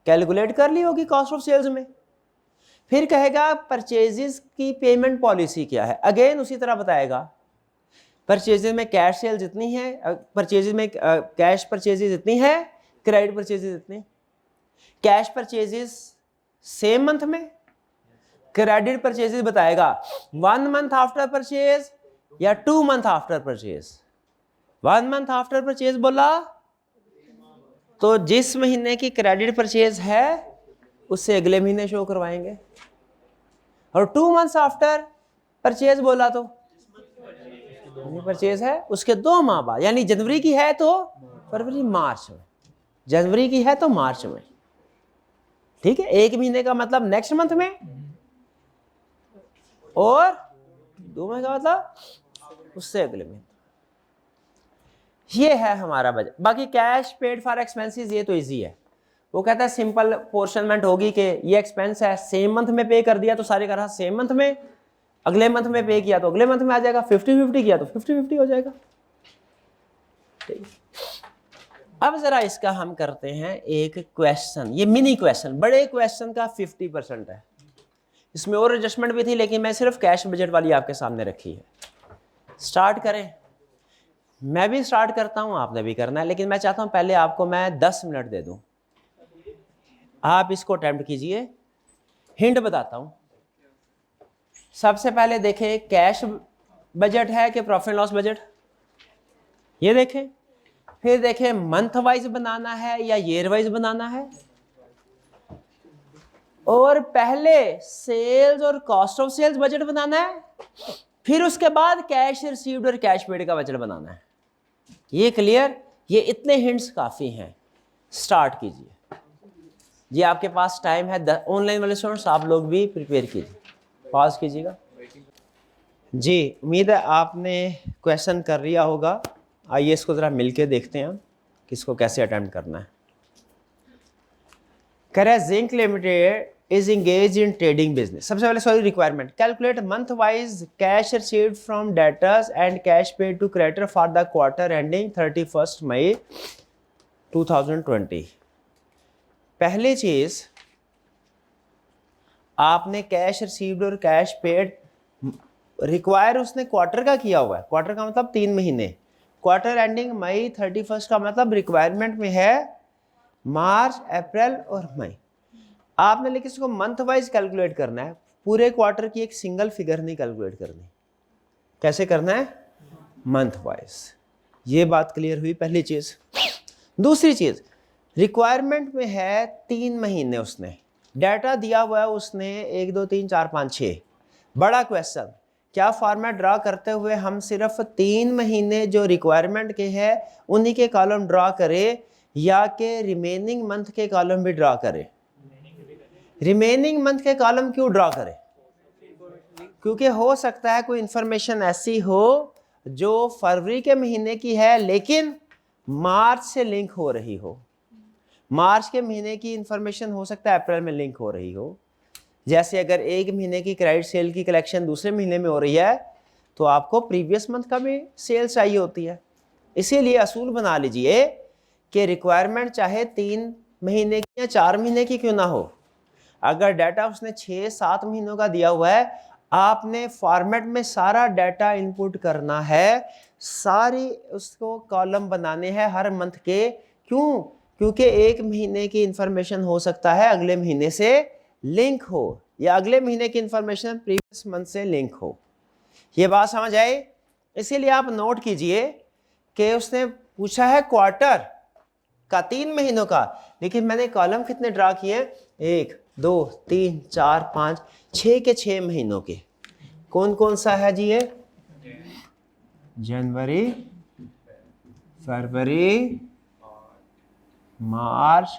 कैलकुलेट कर ली होगी कॉस्ट ऑफ सेल्स में। फिर कहेगा परचेजेस की पेमेंट पॉलिसी क्या है, अगेन उसी तरह बताएगा। परचेजेस में कैश सेल्स इतनी है, परचेजेस में कैश परचेजेस इतनी है, क्रेडिट परचेजेस इतनी। कैश परचेजेस सेम मंथ में, क्रेडिट परचेजेस बताएगा 1 मंथ आफ्टर परचेज या 2 month after purchase. 1 month after purchase बोला तो जिस महीने की क्रेडिट परचेज है उससे अगले महीने शो करवाएंगे, और 2 मंथ्स आफ्टर परचेज बोला तो परचेज है उसके 2 माह बाद, यानी जनवरी की है तो फरवरी मार्च में, जनवरी की है तो मार्च में। ठीक है। 1 महीने का मतलब नेक्स्ट मंथ में, और 2 महीने का मतलब उससे अगले महीने। ये है हमारा बजट। बाकी कैश पेड फॉर एक्सपेंसेस ये तो इजी है। वो कहता है सिंपल पोर्शनमेंट होगी कि ये एक्सपेंस है, सेम मंथ में पे कर दिया तो सारे का सेम मंथ में, अगले मंथ में पे किया तो अगले मंथ में आ जाएगा, 50-50 किया तो 50-50 हो जाएगा। ठीक। अब ज़रा इसका हम करते हैं एक क्वेश्चन, ये मिनी क्वेश्चन, बड़े क्वेश्चन का 50% है, इसमें और एडजस्टमेंट भी थी लेकिन मैं सिर्फ कैश बजट वाली आपके सामने रखी है। स्टार्ट करें? मैं भी स्टार्ट करता हूं, आपने भी करना है, लेकिन मैं चाहता हूं पहले आपको मैं 10 मिनट दे दूं, आप इसको अटेम्प्ट कीजिए। हिंट बताता हूं। सबसे पहले देखें कैश बजट है कि प्रॉफिट एंड लॉस बजट, ये देखें। फिर देखें मंथ वाइज बनाना है या ईयर वाइज बनाना है, और पहले सेल्स और कॉस्ट ऑफ सेल्स बजट बनाना है, फिर उसके बाद कैश रिसीव्ड और कैश पेड का बजट बनाना है। ये क्लियर? ये इतने हिंट्स काफ़ी हैं। स्टार्ट कीजिए जी, आपके पास टाइम है। ऑनलाइन वाले स्टूडेंट्स आप लोग भी प्रिपेयर कीजिए, पॉज कीजिएगा जी। उम्मीद है आपने क्वेश्चन कर लिया होगा। आइए इसको ज़रा मिलके देखते हैं किसको कैसे अटेम्प्ट करना है। कह रहा है zinc limited is engaged in trading business। सबसे पहले sorry requirement, calculate month wise cash received from debtors and cash paid to creditor for the quarter ending 31 May 2020। पहली चीज, आपने कैश रिसीव्ड और कैश पेड रिक्वायर उसने quarter का किया हुआ है। क्वार्टर का मतलब 3 महीने, क्वार्टर एंडिंग मई 31 का मतलब रिक्वायरमेंट में है मार्च, अप्रैल और मई। आपने लेकिन इसको मंथ वाइज कैलकुलेट करना है, पूरे क्वार्टर की एक सिंगल फिगर नहीं कैलकुलेट करनी। कैसे करना है? Month wise. ये बात क्लियर हुई पहली चीज। दूसरी चीज, रिक्वायरमेंट में है 3 महीने, उसने डाटा दिया हुआ है उसने 1 2 3 4 5 6। बड़ा क्वेश्चन, क्या फॉर्मेट ड्रा करते हुए हम सिर्फ 3 महीने जो रिक्वायरमेंट के हैं उन्हीं के कॉलम ड्रा करें, या के रिमेनिंग मंथ के कॉलम भी ड्रा करें? रिमेनिंग मंथ के कॉलम क्यों ड्रा करें? क्योंकि हो सकता है कोई इंफॉर्मेशन ऐसी हो जो फरवरी के महीने की है लेकिन मार्च से लिंक हो रही हो। मार्च के महीने की इंफॉर्मेशन हो सकता है अप्रैल में लिंक हो रही हो। जैसे अगर एक महीने की क्रेडिट सेल की कलेक्शन दूसरे महीने में हो रही है तो आपको प्रीवियस मंथ का भी सेल चाहिए होती है। इसीलिए असूल बना लीजिए कि रिक्वायरमेंट चाहे 3 महीने की या 4 महीने की क्यों ना हो, अगर डाटा उसने 6-7 महीनों का दिया हुआ है, आपने फॉर्मेट में सारा डाटा इनपुट करना है, सारी उसको कॉलम बनाने हैं हर मंथ के। क्यों? क्योंकि एक महीने की इंफॉर्मेशन हो सकता है अगले महीने से लिंक हो, या अगले महीने की इंफॉर्मेशन प्रीवियस मंथ से लिंक हो। ये बात समझ आई? इसीलिए आप नोट कीजिए कि उसने पूछा है क्वार्टर का 3 महीनों का, लेकिन मैंने कॉलम कितने ड्रा किए? 1 2 3 4 5 6 के 6 महीनों के। कौन कौन सा है जी ये? जनवरी, फरवरी, मार्च,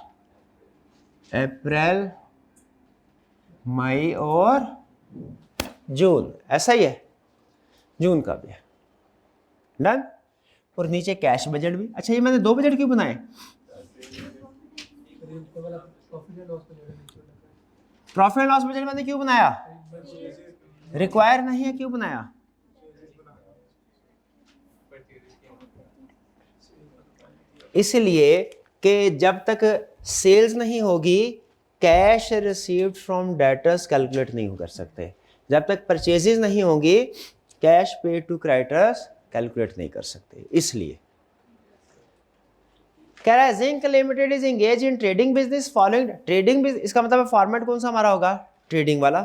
अप्रैल, मई और जून। ऐसा ही है, जून का भी है। डन। और नीचे कैश बजट भी। अच्छा, ये मैंने 2 बजट क्यों बनाए? प्रॉफिट एंड लॉस बजट मैंने क्यों बनाया? रिक्वायर नहीं है, क्यों बनाया? इसलिए कि जब तक सेल्स नहीं होगी cash received from debtors calculate नहीं कर सकते, जब तक परचेजेस नहीं होंगी cash paid to creditors calculate नहीं कर सकते। इसलिए कह रहा है zinc limited is engage in trading business following. Trading business, इसका मतलब फॉर्मेट कौन सा हमारा होगा? ट्रेडिंग वाला।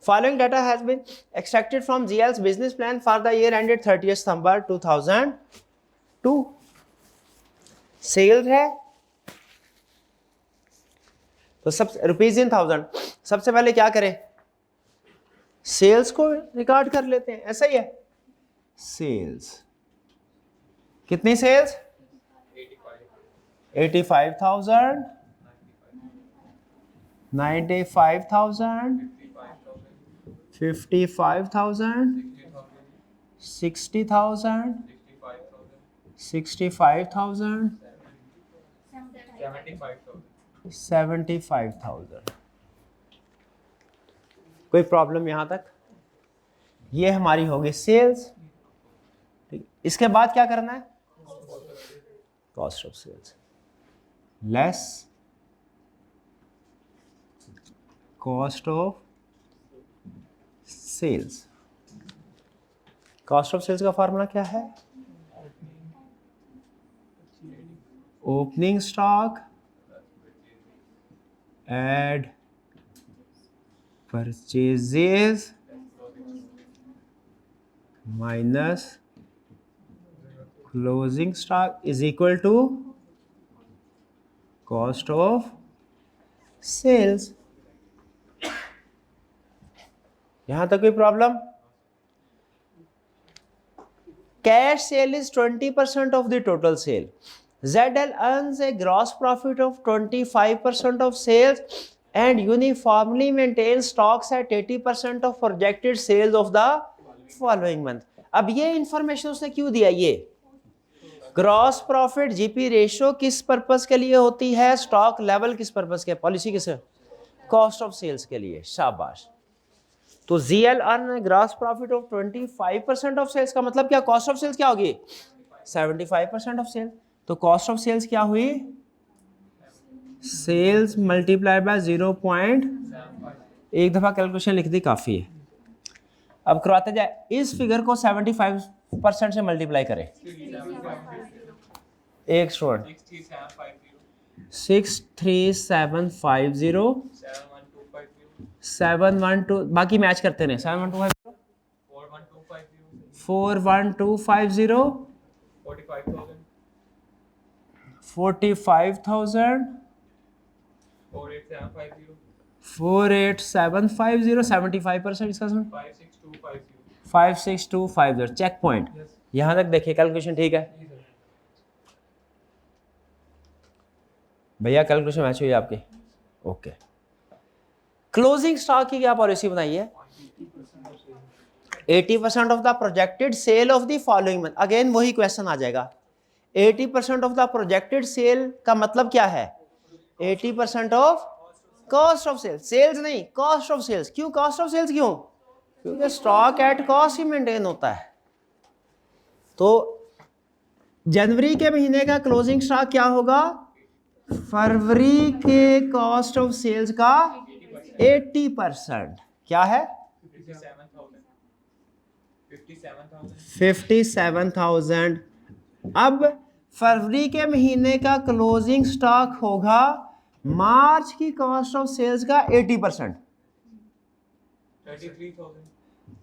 Following data has been extracted from GL's business plan for the year ended 30 September 2002। Sales है तो सब रुपीज इन 1000। सबसे पहले क्या करें? सेल्स को रिकॉर्ड कर लेते हैं, ऐसा ही है। सेल्स कितनी सेल्स? 85,000, 95,000, 55,000, 60,000, 65,000, 75,000। कोई प्रॉब्लम यहां तक? ये हमारी होगी सेल्स। इसके बाद क्या करना है? Cost of sales less cost of sales. Cost of sales का फार्मूला क्या है? Opening stock add purchases minus closing stock is equal to cost of sales. यहां तक कोई problem? Cash sale is 20% of the total sale. ZL earns a gross profit of 25% of sales and uniformly maintains stocks at 80% of projected sales of the following month. अब ये information उसने क्यों दिया? ये gross profit GP ratio किस purpose के लिए होती है? स्टॉक लेवल किस पर्पस के? पॉलिसी किस? कॉस्ट ऑफ सेल्स के लिए। शाबाश। तो ZL earn gross profit of 25% of sales का मतलब क्या? कॉस्ट ऑफ सेल्स क्या होगी? 75% ऑफ सेल्स। तो कॉस्ट ऑफ सेल्स क्या हुई? Sales multiply by 0. एक दफा कैलकुलेशन लिख दी, काफी है। अब करवाते जाए, इस फिगर को 75% से मल्टीप्लाई करें। एक स्टूडेंट 63750 712, बाकी मैच करते रहे। 71250 41250 45,000 48750 75% इसका 56250 चेक पॉइंट। यहां तक देखिए कैलकुलेशन ठीक है भैया? कैलकुलेशन मैच हुई आपकी? ओके। क्लोजिंग स्टॉक की क्या पॉलिसी बनाई है? 80% of the projected sale of the following month. Again वही क्वेश्चन आ जाएगा। 80% ऑफ द प्रोजेक्टेड सेल का मतलब क्या है? 80% of cost of sales. Sales नहीं, कॉस्ट ऑफ सेल्स। क्यों कॉस्ट ऑफ सेल्स? क्यों? क्योंकि स्टॉक एट कॉस्ट ही मेंटेन होता है। तो जनवरी के महीने का क्लोजिंग स्टॉक क्या होगा? फरवरी के कॉस्ट ऑफ सेल्स का 80%। क्या है? 57,000। अब फरवरी के महीने का क्लोजिंग स्टॉक होगा मार्च की कॉस्ट ऑफ सेल्स का 80%,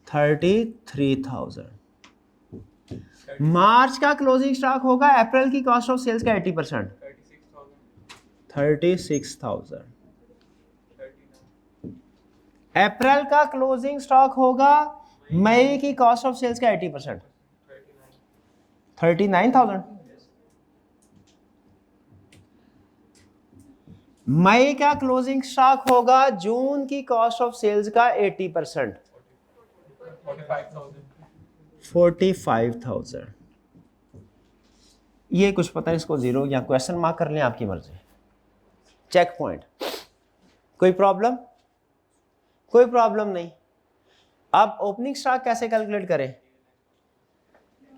33,000। मार्च का क्लोजिंग स्टॉक होगा अप्रैल की कॉस्ट ऑफ सेल्स का 80%, 36,000। अप्रैल का क्लोजिंग स्टॉक होगा मई की कॉस्ट ऑफ सेल्स का 80%, 39,000। मई का क्लोजिंग स्टॉक होगा जून की कॉस्ट ऑफ सेल्स का 80%, 45,000। ये कुछ पता है इसको जीरो या क्वेश्चन मार्क कर लें, आपकी मर्जी। Check point. कोई प्रॉब्लम? कोई प्रॉब्लम नहीं। अब ओपनिंग स्टॉक कैसे कैलकुलेट करें?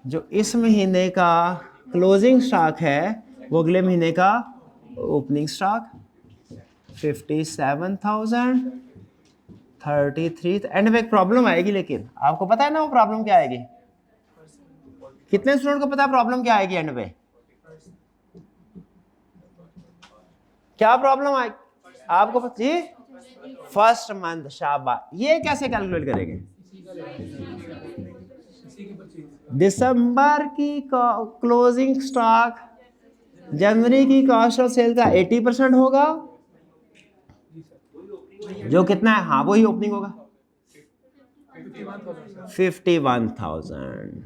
जो इस महीने का क्लोजिंग स्टॉक है वो अगले महीने का ओपनिंग स्टॉक 57,000, 33। एंड में एक प्रॉब्लम आएगी, लेकिन आपको पता है ना वो प्रॉब्लम क्या आएगी? कितने स्टूडेंट को पता है प्रॉब्लम क्या आएगी एंड में? क्या प्रॉब्लम आएगी आपको पता? जी, फर्स्ट मंथ। शाबाश। ये कैसे कैलकुलेट करेंगे? दिसंबर की क्लोजिंग स्टॉक जनवरी की कॉस्ट ऑफ सेल का 80% होगा, जो कितना है? हाँ, वही ओपनिंग होगा 51,000।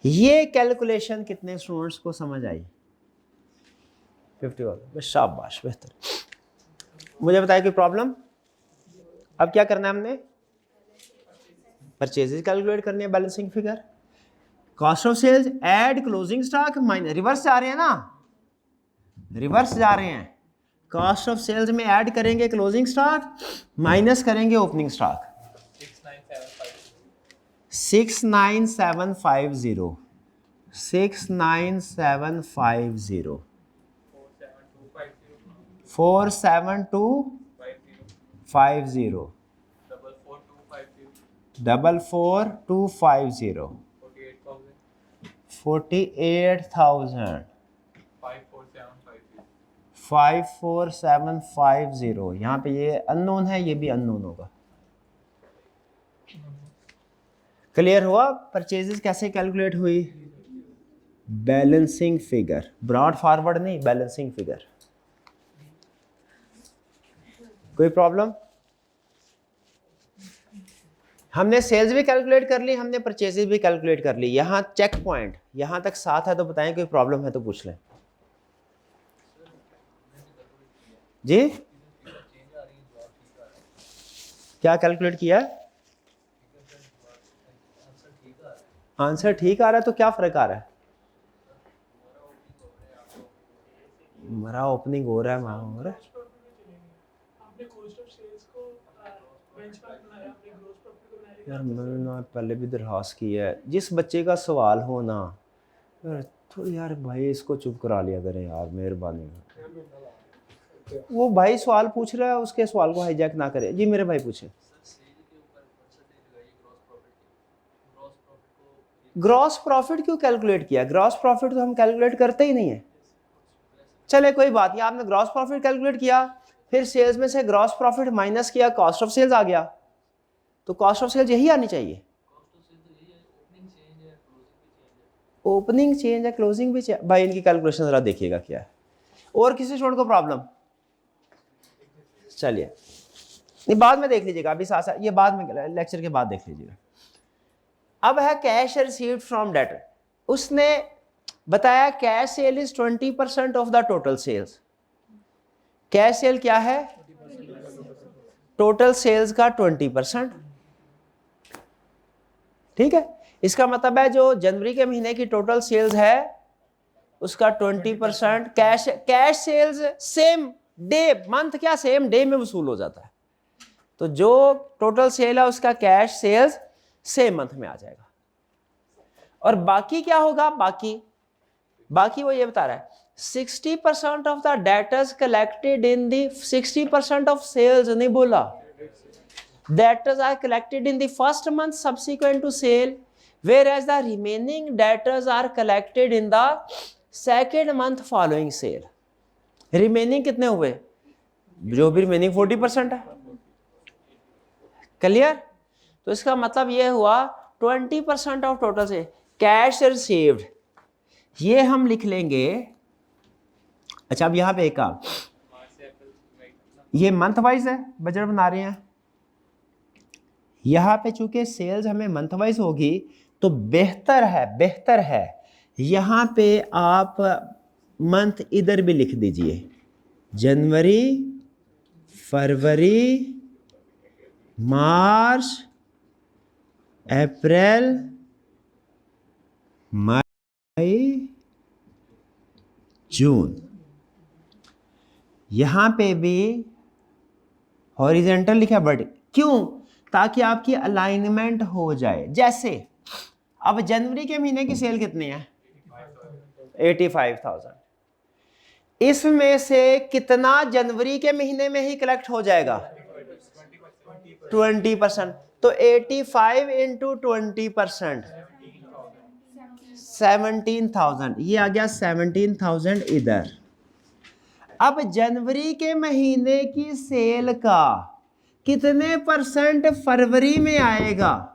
ये कैलकुलेशन कितने स्टूडेंट्स को समझ आई? 51। शाबाश, बेहतर। मुझे बताया कि प्रॉब्लम। अब क्या करना है हमने? परचेजेस कैलकुलेट करनी है, balancing figure. Cost of sales add closing stock minus, reverse जा रहे हैं ना, रिवर्स जा रहे हैं। कॉस्ट ऑफ सेल्स में ऐड करेंगे क्लोजिंग स्टॉक, माइनस करेंगे ओपनिंग स्टॉक। 69750 69750 47250 44250 48,000 54750। यहाँ पे ये अननोन है, ये भी अननोन होगा। क्लियर हुआ? परचेजेस कैसे कैलकुलेट हुई? बैलेंसिंग फिगर, ब्रॉड फॉरवर्ड नहीं, बैलेंसिंग फिगर। कोई प्रॉब्लम? हमने सेल्स भी कैलकुलेट कर ली, हमने परचेजेस भी कैलकुलेट कर ली। यहाँ चेक पॉइंट यहाँ तक साथ है तो बताएं, कोई प्रॉब्लम है तो पूछ लें। जी क्या कैलकुलेट किया? आंसर ठीक आ रहा है तो क्या फर्क आ रहा है? हमारा ओपनिंग हो रहा है, वहां हो रहा है। आपने कॉस्ट ऑफ सेल्स को बेंचमार्क बनाया, आपने ग्रॉस प्रॉफिट को बनाया। यार मैंने पहले भी दरखास्त की है, जिस बच्चे का सवाल हो ना थोड़ी यार भाई इसको चुप करा लिया करें यार, मेहरबानी। वो भाई सवाल पूछ रहा है, उसके सवाल को हाईजैक ना करे। जी मेरे भाई पूछे। ग्रॉस प्रॉफिट क्यों कैलकुलेट किया? ग्रॉस प्रॉफिट तो हम कैलकुलेट करते ही नहीं है। चले कोई बात नहीं, आपने ग्रॉस प्रॉफिट कैलकुलेट किया, फिर सेल्स में से ग्रॉस प्रॉफिट माइनस किया, कॉस्ट ऑफ सेल्स आ गया, तो कॉस्ट ऑफ सेल्स यही आनी चाहिए। ओपनिंग चेंज है, क्लोजिंग भी चेंज। भाई इनकी कैलकुलेशन जरा देखिएगा क्या है। और किसी स्टूडेंट को प्रॉब्लम? चलिए नहीं, बाद में देख लीजिएगा, अभी साथ साथ ये बाद में लेक्चर के बाद देख लीजिएगा। अब है कैश रिसीव्ड फ्रॉम डेटर। उसने बताया cash sale is 20% of the total sales. Cash sale क्या है? टोटल सेल्स का 20%। ठीक है, इसका मतलब है जो जनवरी के महीने की टोटल सेल्स है उसका 20% cash sales same day month, क्या सेम डे में वसूल हो जाता है। तो जो टोटल सेल है उसका कैश सेल्स सेम मंथ में आ जाएगा। और बाकी क्या होगा? बाकी वो ये बता रहा है 60% of the debtors collected in the 60% of sales नहीं बोला, debtors are collected in the first month subsequent to sale, whereas the remaining debtors are collected in the second month following sale. remaining कितने हुए? जो भी remaining 40% है। Clear? तो इसका मतलब ये हुआ 20% ऑफ टोटल से कैश रिसीव्ड, ये हम लिख लेंगे। अच्छा अब यहां पे एक काम, ये मंथ वाइज है, बजट बना रहे हैं। यहाँ पे चूंकि सेल्स हमें मंथ वाइज होगी तो बेहतर है यहाँ पे आप मंथ इधर भी लिख दीजिए, जनवरी, फरवरी, मार्च, अप्रैल, मई, जून। यहाँ पे भी हॉरिजेंटल लिखा वर्टिकल, क्यों? ताकि आपकी अलाइनमेंट हो जाए। जैसे अब जनवरी के महीने की सेल कितनी है? 85,000। इसमें से कितना जनवरी के महीने में ही कलेक्ट हो जाएगा? 20%। तो 85 इंटू 20%, 17,000। ये आ गया 17,000 इधर। अब जनवरी के महीने की सेल का कितने परसेंट फरवरी में आएगा?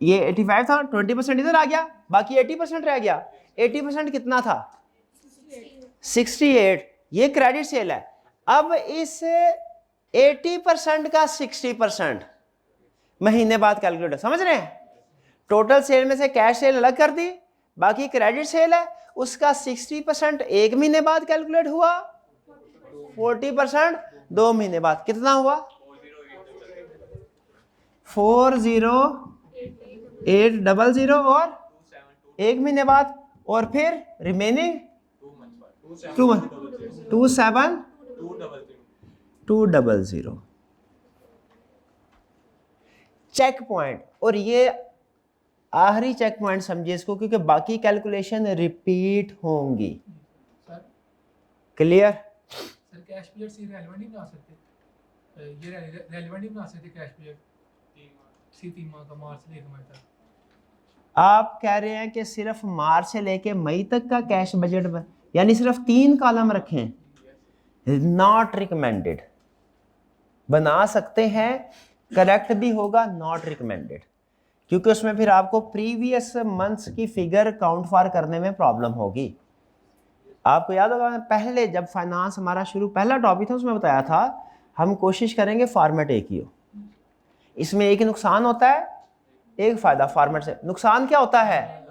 ये 85 था, 20% इधर आ गया, बाकी 80% रह गया। 80% कितना था? 68। ये क्रेडिट सेल है। अब इस 80% का 60% महीने बाद कैलकुलेट है, समझ रहे हैं? टोटल सेल में से कैश सेल अलग कर दी, बाकी क्रेडिट सेल है, उसका 60% एक महीने बाद कैलकुलेट हुआ, 40% 2 महीने बाद। कितना हुआ? 40800 और 1 महीने बाद, और फिर रिमेनिंग 27200 चेक पॉइंट। और ये आखिरी चेक पॉइंट समझिए इसको, क्योंकि बाकी कैलकुलेशन रिपीट होंगी। Sir clear? Sir cash period सी रेलेवेंट नहीं बना सकते, ये रेलेवेंट नहीं बना सकते कैश पीरियड सी 3 माह का, मार्च से लेकर मई तक। आप कह रहे हैं कि सिर्फ मार्च से लेके मई तक का कैश बजट यानी सिर्फ 3 कॉलम रखें? Not recommended. बना सकते हैं, करेक्ट भी होगा, नॉट रिकमेंडेड, क्योंकि उसमें फिर आपको प्रीवियस मंथ्स की फिगर काउंट फॉर करने में प्रॉब्लम होगी। आपको याद होगा पहले जब फाइनेंस हमारा शुरू पहला टॉपिक था उसमें बताया था हम कोशिश करेंगे फॉर्मेट एक ही हो। इसमें एक नुकसान होता है, एक फायदा फॉर्मेट से। नुकसान क्या होता है?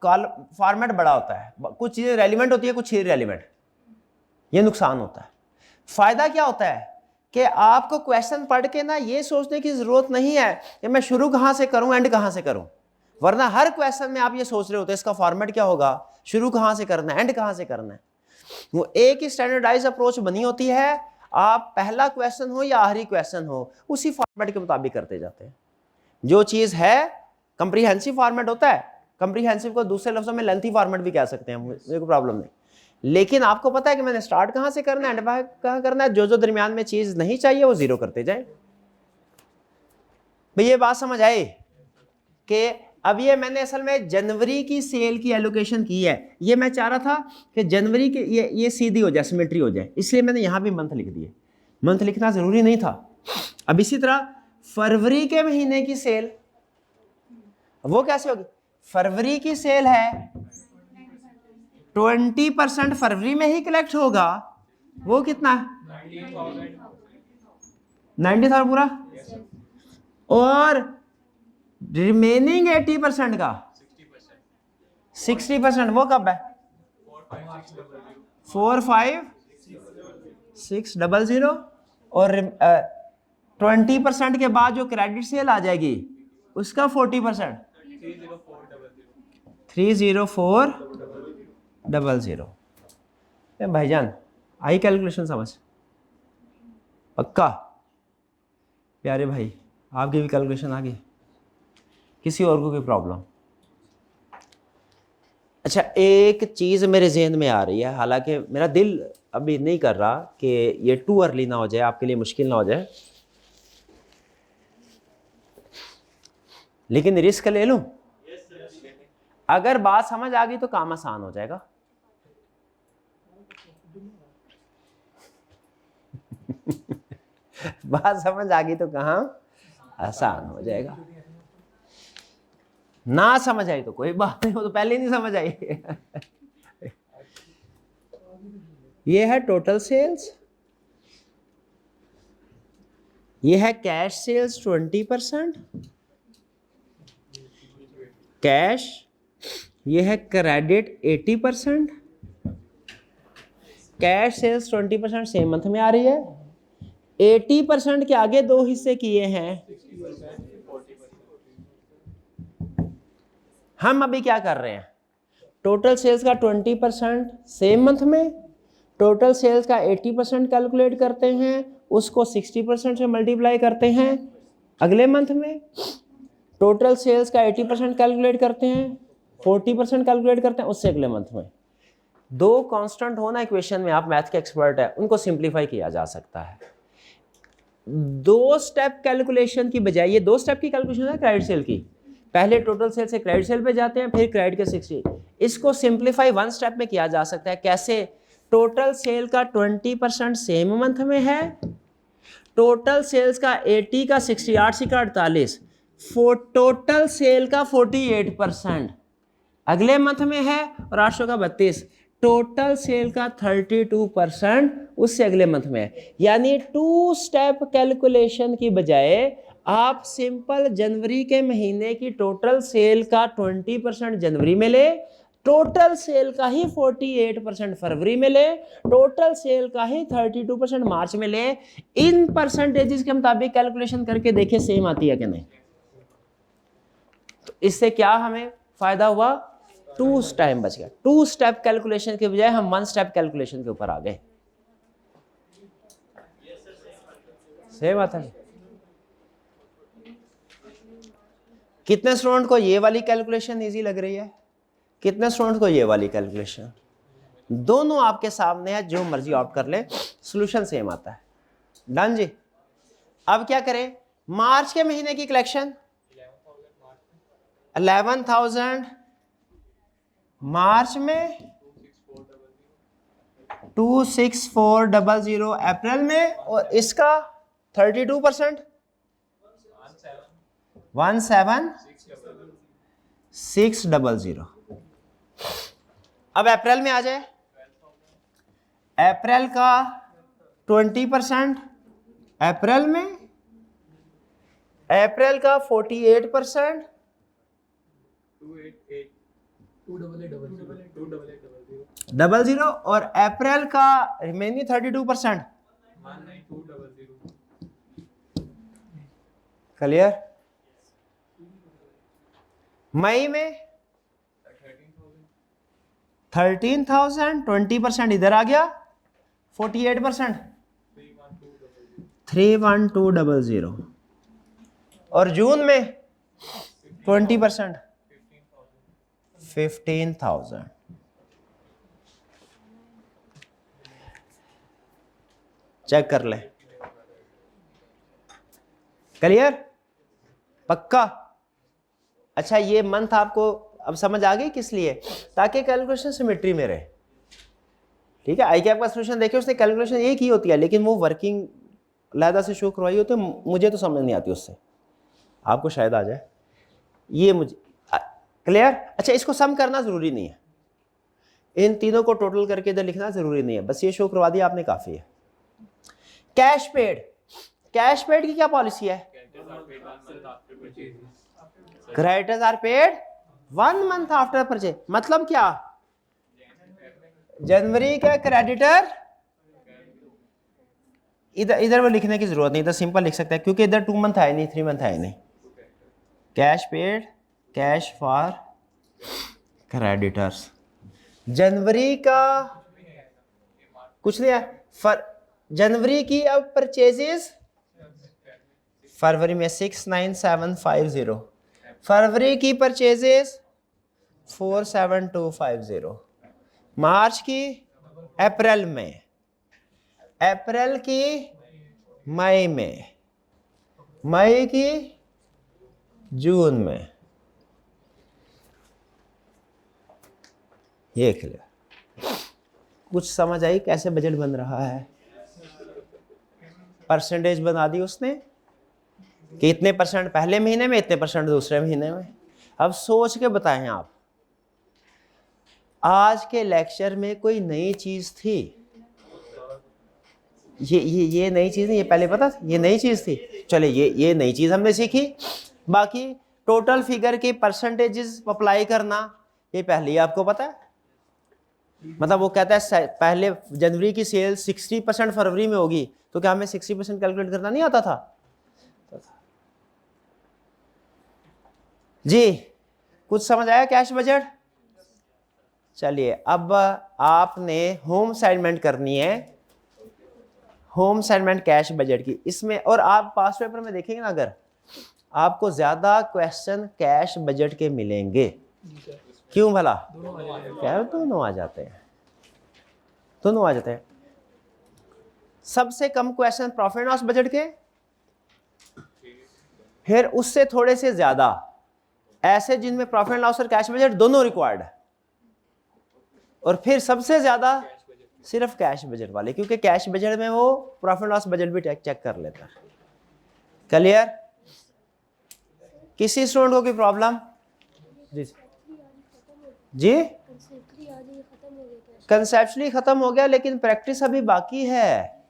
फॉर्मेट बड़ा होता है, कुछ चीजें रेलिवेंट होती है, कुछ चीजें रेलिवेंट, ये नुकसान होता है। फायदा क्या होता है कि आपको क्वेश्चन पढ़ के ना ये सोचने की जरूरत नहीं है कि मैं शुरू कहां से करूं एंड कहां से करूं, वरना हर क्वेश्चन में आप ये सोच रहे होते हैं इसका फॉर्मेट क्या होगा, शुरू कहां से करना है, एंड कहां से करना है। वो एक ही स्टैंडर्डाइज अप्रोच बनी होती है, आप पहला क्वेश्चन हो या आखिरी क्वेश्चन हो उसी फॉर्मेट के मुताबिक करते जाते हैं। जो चीज है कंप्रीहेंसिव फॉर्मेट होता है, कंप्रीहेंसिव को दूसरे लफ्जों में लेंथी फॉर्मेट भी कह सकते हैं, मुझे कोई प्रॉब्लम नहीं। लेकिन आपको पता है कि मैंने स्टार्ट कहां से करना है, एंड कहां करना है, जो जो दरमियान में चीज नहीं चाहिए वो जीरो करते जाए। भाई ये बात समझ आए कि अब ये मैंने असल में जनवरी की सेल की एलोकेशन की है, ये मैं चाह रहा था कि जनवरी के ये सीधी हो जाए, सिमेट्री हो जाए, इसलिए मैंने यहां भी मंथ लिख दिए। मंथ लिखना जरूरी नहीं था। अब इसी तरह फरवरी के महीने की सेल वो कैसे होगी? फरवरी की सेल है 20% फरवरी में ही कलेक्ट होगा, वो कितना? 90,000 पूरा। और रिमेनिंग 80% का 60% वो कब है? 45600। और 20% के बाद जो क्रेडिट सेल आ जाएगी उसका 40%, 30400। भाईजान आई कैलकुलेशन समझ? पक्का? प्यारे भाई आपकी भी कैलकुलेशन आ गई? किसी और को कोई प्रॉब्लम? अच्छा, एक चीज़ मेरे जहन में आ रही है, हालांकि मेरा दिल अभी नहीं कर रहा कि ये टू अर्ली ना हो जाए, आपके लिए मुश्किल ना हो जाए, लेकिन रिस्क ले लूं। अगर बात समझ आ गई तो काम आसान हो जाएगा। बात समझ आ गई तो काम आसान हो जाएगा, ना समझ आई तो कोई बात नहीं, वो तो पहले नहीं समझ आई। ये है टोटल सेल्स, ये है कैश सेल्स 20% कैश, ये है credit 80%। Cash sales 20% same month में आ रही है। 80% के आगे दो हिस्से किए हैं। हम अभी क्या कर रहे हैं? टोटल सेल्स का 20% सेम मंथ में, टोटल सेल्स का 80% कैलकुलेट करते हैं, उसको 60% से मल्टीप्लाई करते हैं अगले मंथ में। टोटल सेल्स का 80% कैलकुलेट करते हैं, 40% कैलकुलेट करते हैं उससे अगले मंथ में। दो कांस्टेंट होना इक्वेशन में, आप मैथ के एक्सपर्ट है, उनको सिंप्लीफाई किया जा सकता है। दो स्टेप कैलकुलेशन की बजाय, ये दो स्टेप की कैलकुलेशन है क्रेडिट सेल की, पहले टोटल सेल से क्रेडिट सेल पे जाते हैं, फिर क्रेडिट के 60, इसको सिंप्लीफाई वन स्टेप में किया जा सकता है। कैसे? टोटल सेल का 20% सेम मंथ में है, टोटल सेल्स का 80 का 60, 8 सिक्का 48, टोटल सेल का 48% अगले मंथ में है, और 800 का 32, टोटल सेल का 32% उससे अगले मंथ में है। यानी टू स्टेप कैलकुलेशन की बजाय आप सिंपल जनवरी के महीने की टोटल सेल का 20% जनवरी में ले, टोटल सेल का ही 48% फरवरी में ले, टोटल सेल का ही 32% मार्च में ले। इन परसेंटेजेस के मुताबिक कैलकुलेशन करके देखे सेम आती है कि नहीं। तो इससे क्या हमें फायदा हुआ? टू टाइम बच गया। टू स्टेप कैलकुलेशन के बजाय हम वन स्टेप कैलकुलेशन के ऊपर आ गए। सही बात है कितने स्टूडेंट को ये वाली कैलकुलेशन इजी लग रही है, कितने स्टूडेंट को ये वाली कैलकुलेशन? दोनों आपके सामने है, जो मर्जी ऑप्ट कर ले, सॉल्यूशन सेम आता है। डन जी। अब क्या करें, मार्च के महीने की कलेक्शन 11,000 मार्च में, 26400 अप्रैल में, और इसका 32% 17600। अब अप्रैल में आ जाए, अप्रैल का 20%, अप्रैल में अप्रैल का 48%, 00, और अप्रैल का रिमेनिंग 32%। क्लियर? मई में 13,000, 20% इधर आ गया, 48%, 31200, और जून में 20%, 15,000। चेक कर ले। क्लियर? पक्का? अच्छा, ये मंथ आपको अब समझ आ गई किस लिए? ताकि कैलकुलेशन सिमेट्री में रहे। ठीक है, आई कैप का सॉल्यूशन देखिए, उसने कैलकुलेशन एक ही होती है, लेकिन वो वर्किंग अलहदा से शो करवाई होती है, मुझे तो समझ नहीं आती उससे, आपको शायद आ जाए। ये मुझे क्लियर? अच्छा, इसको सम करना जरूरी नहीं है, इन तीनों को टोटल करके इधर लिखना जरूरी नहीं है, बस ये शो करवा दिया आपने, काफी है। कैश पेड, कैश पेड की क्या पॉलिसी है? Creditors are paid 1 month after purchase. मतलब क्या? जनवरी का क्रेडिटर, इधर वो लिखने की जरूरत नहीं, इधर सिंपल लिख सकते हैं, क्योंकि इधर 2 मंथ है नहीं, 3 मंथ है नहीं। Cash paid, cash for creditors. जनवरी का कुछ नहीं है, जनवरी की अब परचेजेस, फरवरी में 69750, फरवरी की परचेजेस 47250, मार्च की अप्रैल में, अप्रैल की मई में, मई की जून में। ये क्लियर? कुछ समझ आई कैसे बजट बन रहा है? परसेंटेज बना दी उसने कि इतने परसेंट पहले महीने में, इतने परसेंट दूसरे महीने में। अब सोच के बताएं आप, आज के लेक्चर में कोई नई चीज थी? ये नई चीज नहीं, ये पहले पता था, ये नई चीज थी। चले, ये नई चीज हमने सीखी। बाकी टोटल फिगर के परसेंटेजेस अप्लाई करना, ये पहले ही आपको पता है। मतलब वो कहता है पहले जनवरी की सेल 60% फरवरी में होगी, तो क्या हमें 60% कैलकुलेट करना नहीं आता था? जी, कुछ समझ आया कैश बजट? चलिए, अब आपने होम असाइनमेंट करनी है, होम असाइनमेंट कैश बजट की। इसमें और आप पास पेपर में देखेंगे ना, अगर आपको ज्यादा क्वेश्चन कैश बजट के मिलेंगे। क्यों भला? क्या दोनों आ जाते हैं, दोनों आ जाते हैं। सबसे कम क्वेश्चन प्रॉफिट लॉस बजट के, फिर उससे थोड़े से ज्यादा ऐसे जिनमें प्रॉफिट लॉस और कैश बजट दोनों रिक्वायर्ड है, और फिर सबसे ज्यादा सिर्फ कैश बजट वाले, क्योंकि कैश बजट में वो प्रॉफिट लॉस बजट भी चेक कर लेता है। क्लियर? किसी स्टूडेंट को कोई प्रॉब्लम? जी जी, कंसेप्चुअली खत्म हो गया, लेकिन प्रैक्टिस अभी बाकी है।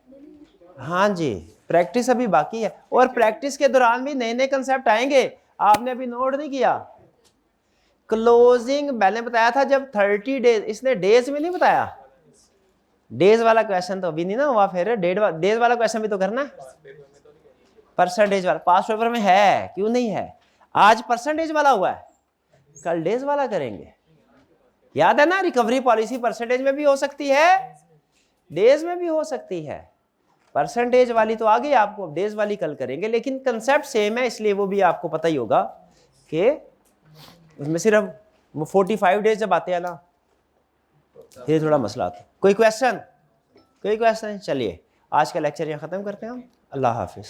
हाँ जी, प्रैक्टिस अभी बाकी है, और प्रैक्टिस के दौरान भी नए नए कंसेप्ट आएंगे। आपने अभी नोट नहीं किया? क्लोजिंग मैंने बताया था जब 30 डेज, इसने डेज में नहीं बताया। डेज वाला क्वेश्चन तो अभी नहीं ना हुआ, फिर डेज वाला क्वेश्चन भी तो करना। परसेंटेज वाला पास पेपर में है, क्यों नहीं है? आज परसेंटेज वाला हुआ है, कल डेज वाला करेंगे। याद है ना, रिकवरी पॉलिसी परसेंटेज में भी हो सकती है, डेज में भी हो सकती है। परसेंटेज वाली तो आ गई आपको, डेज वाली कल करेंगे, लेकिन कंसेप्ट सेम है, इसलिए वो भी आपको पता ही होगा कि उसमें सिर्फ 45 डेज जब आते हैं ना फिर थोड़ा मसला आता है। कोई क्वेश्चन? चलिए आज का लेक्चर यहाँ ख़त्म करते हैं हम। अल्लाह हाफिज़।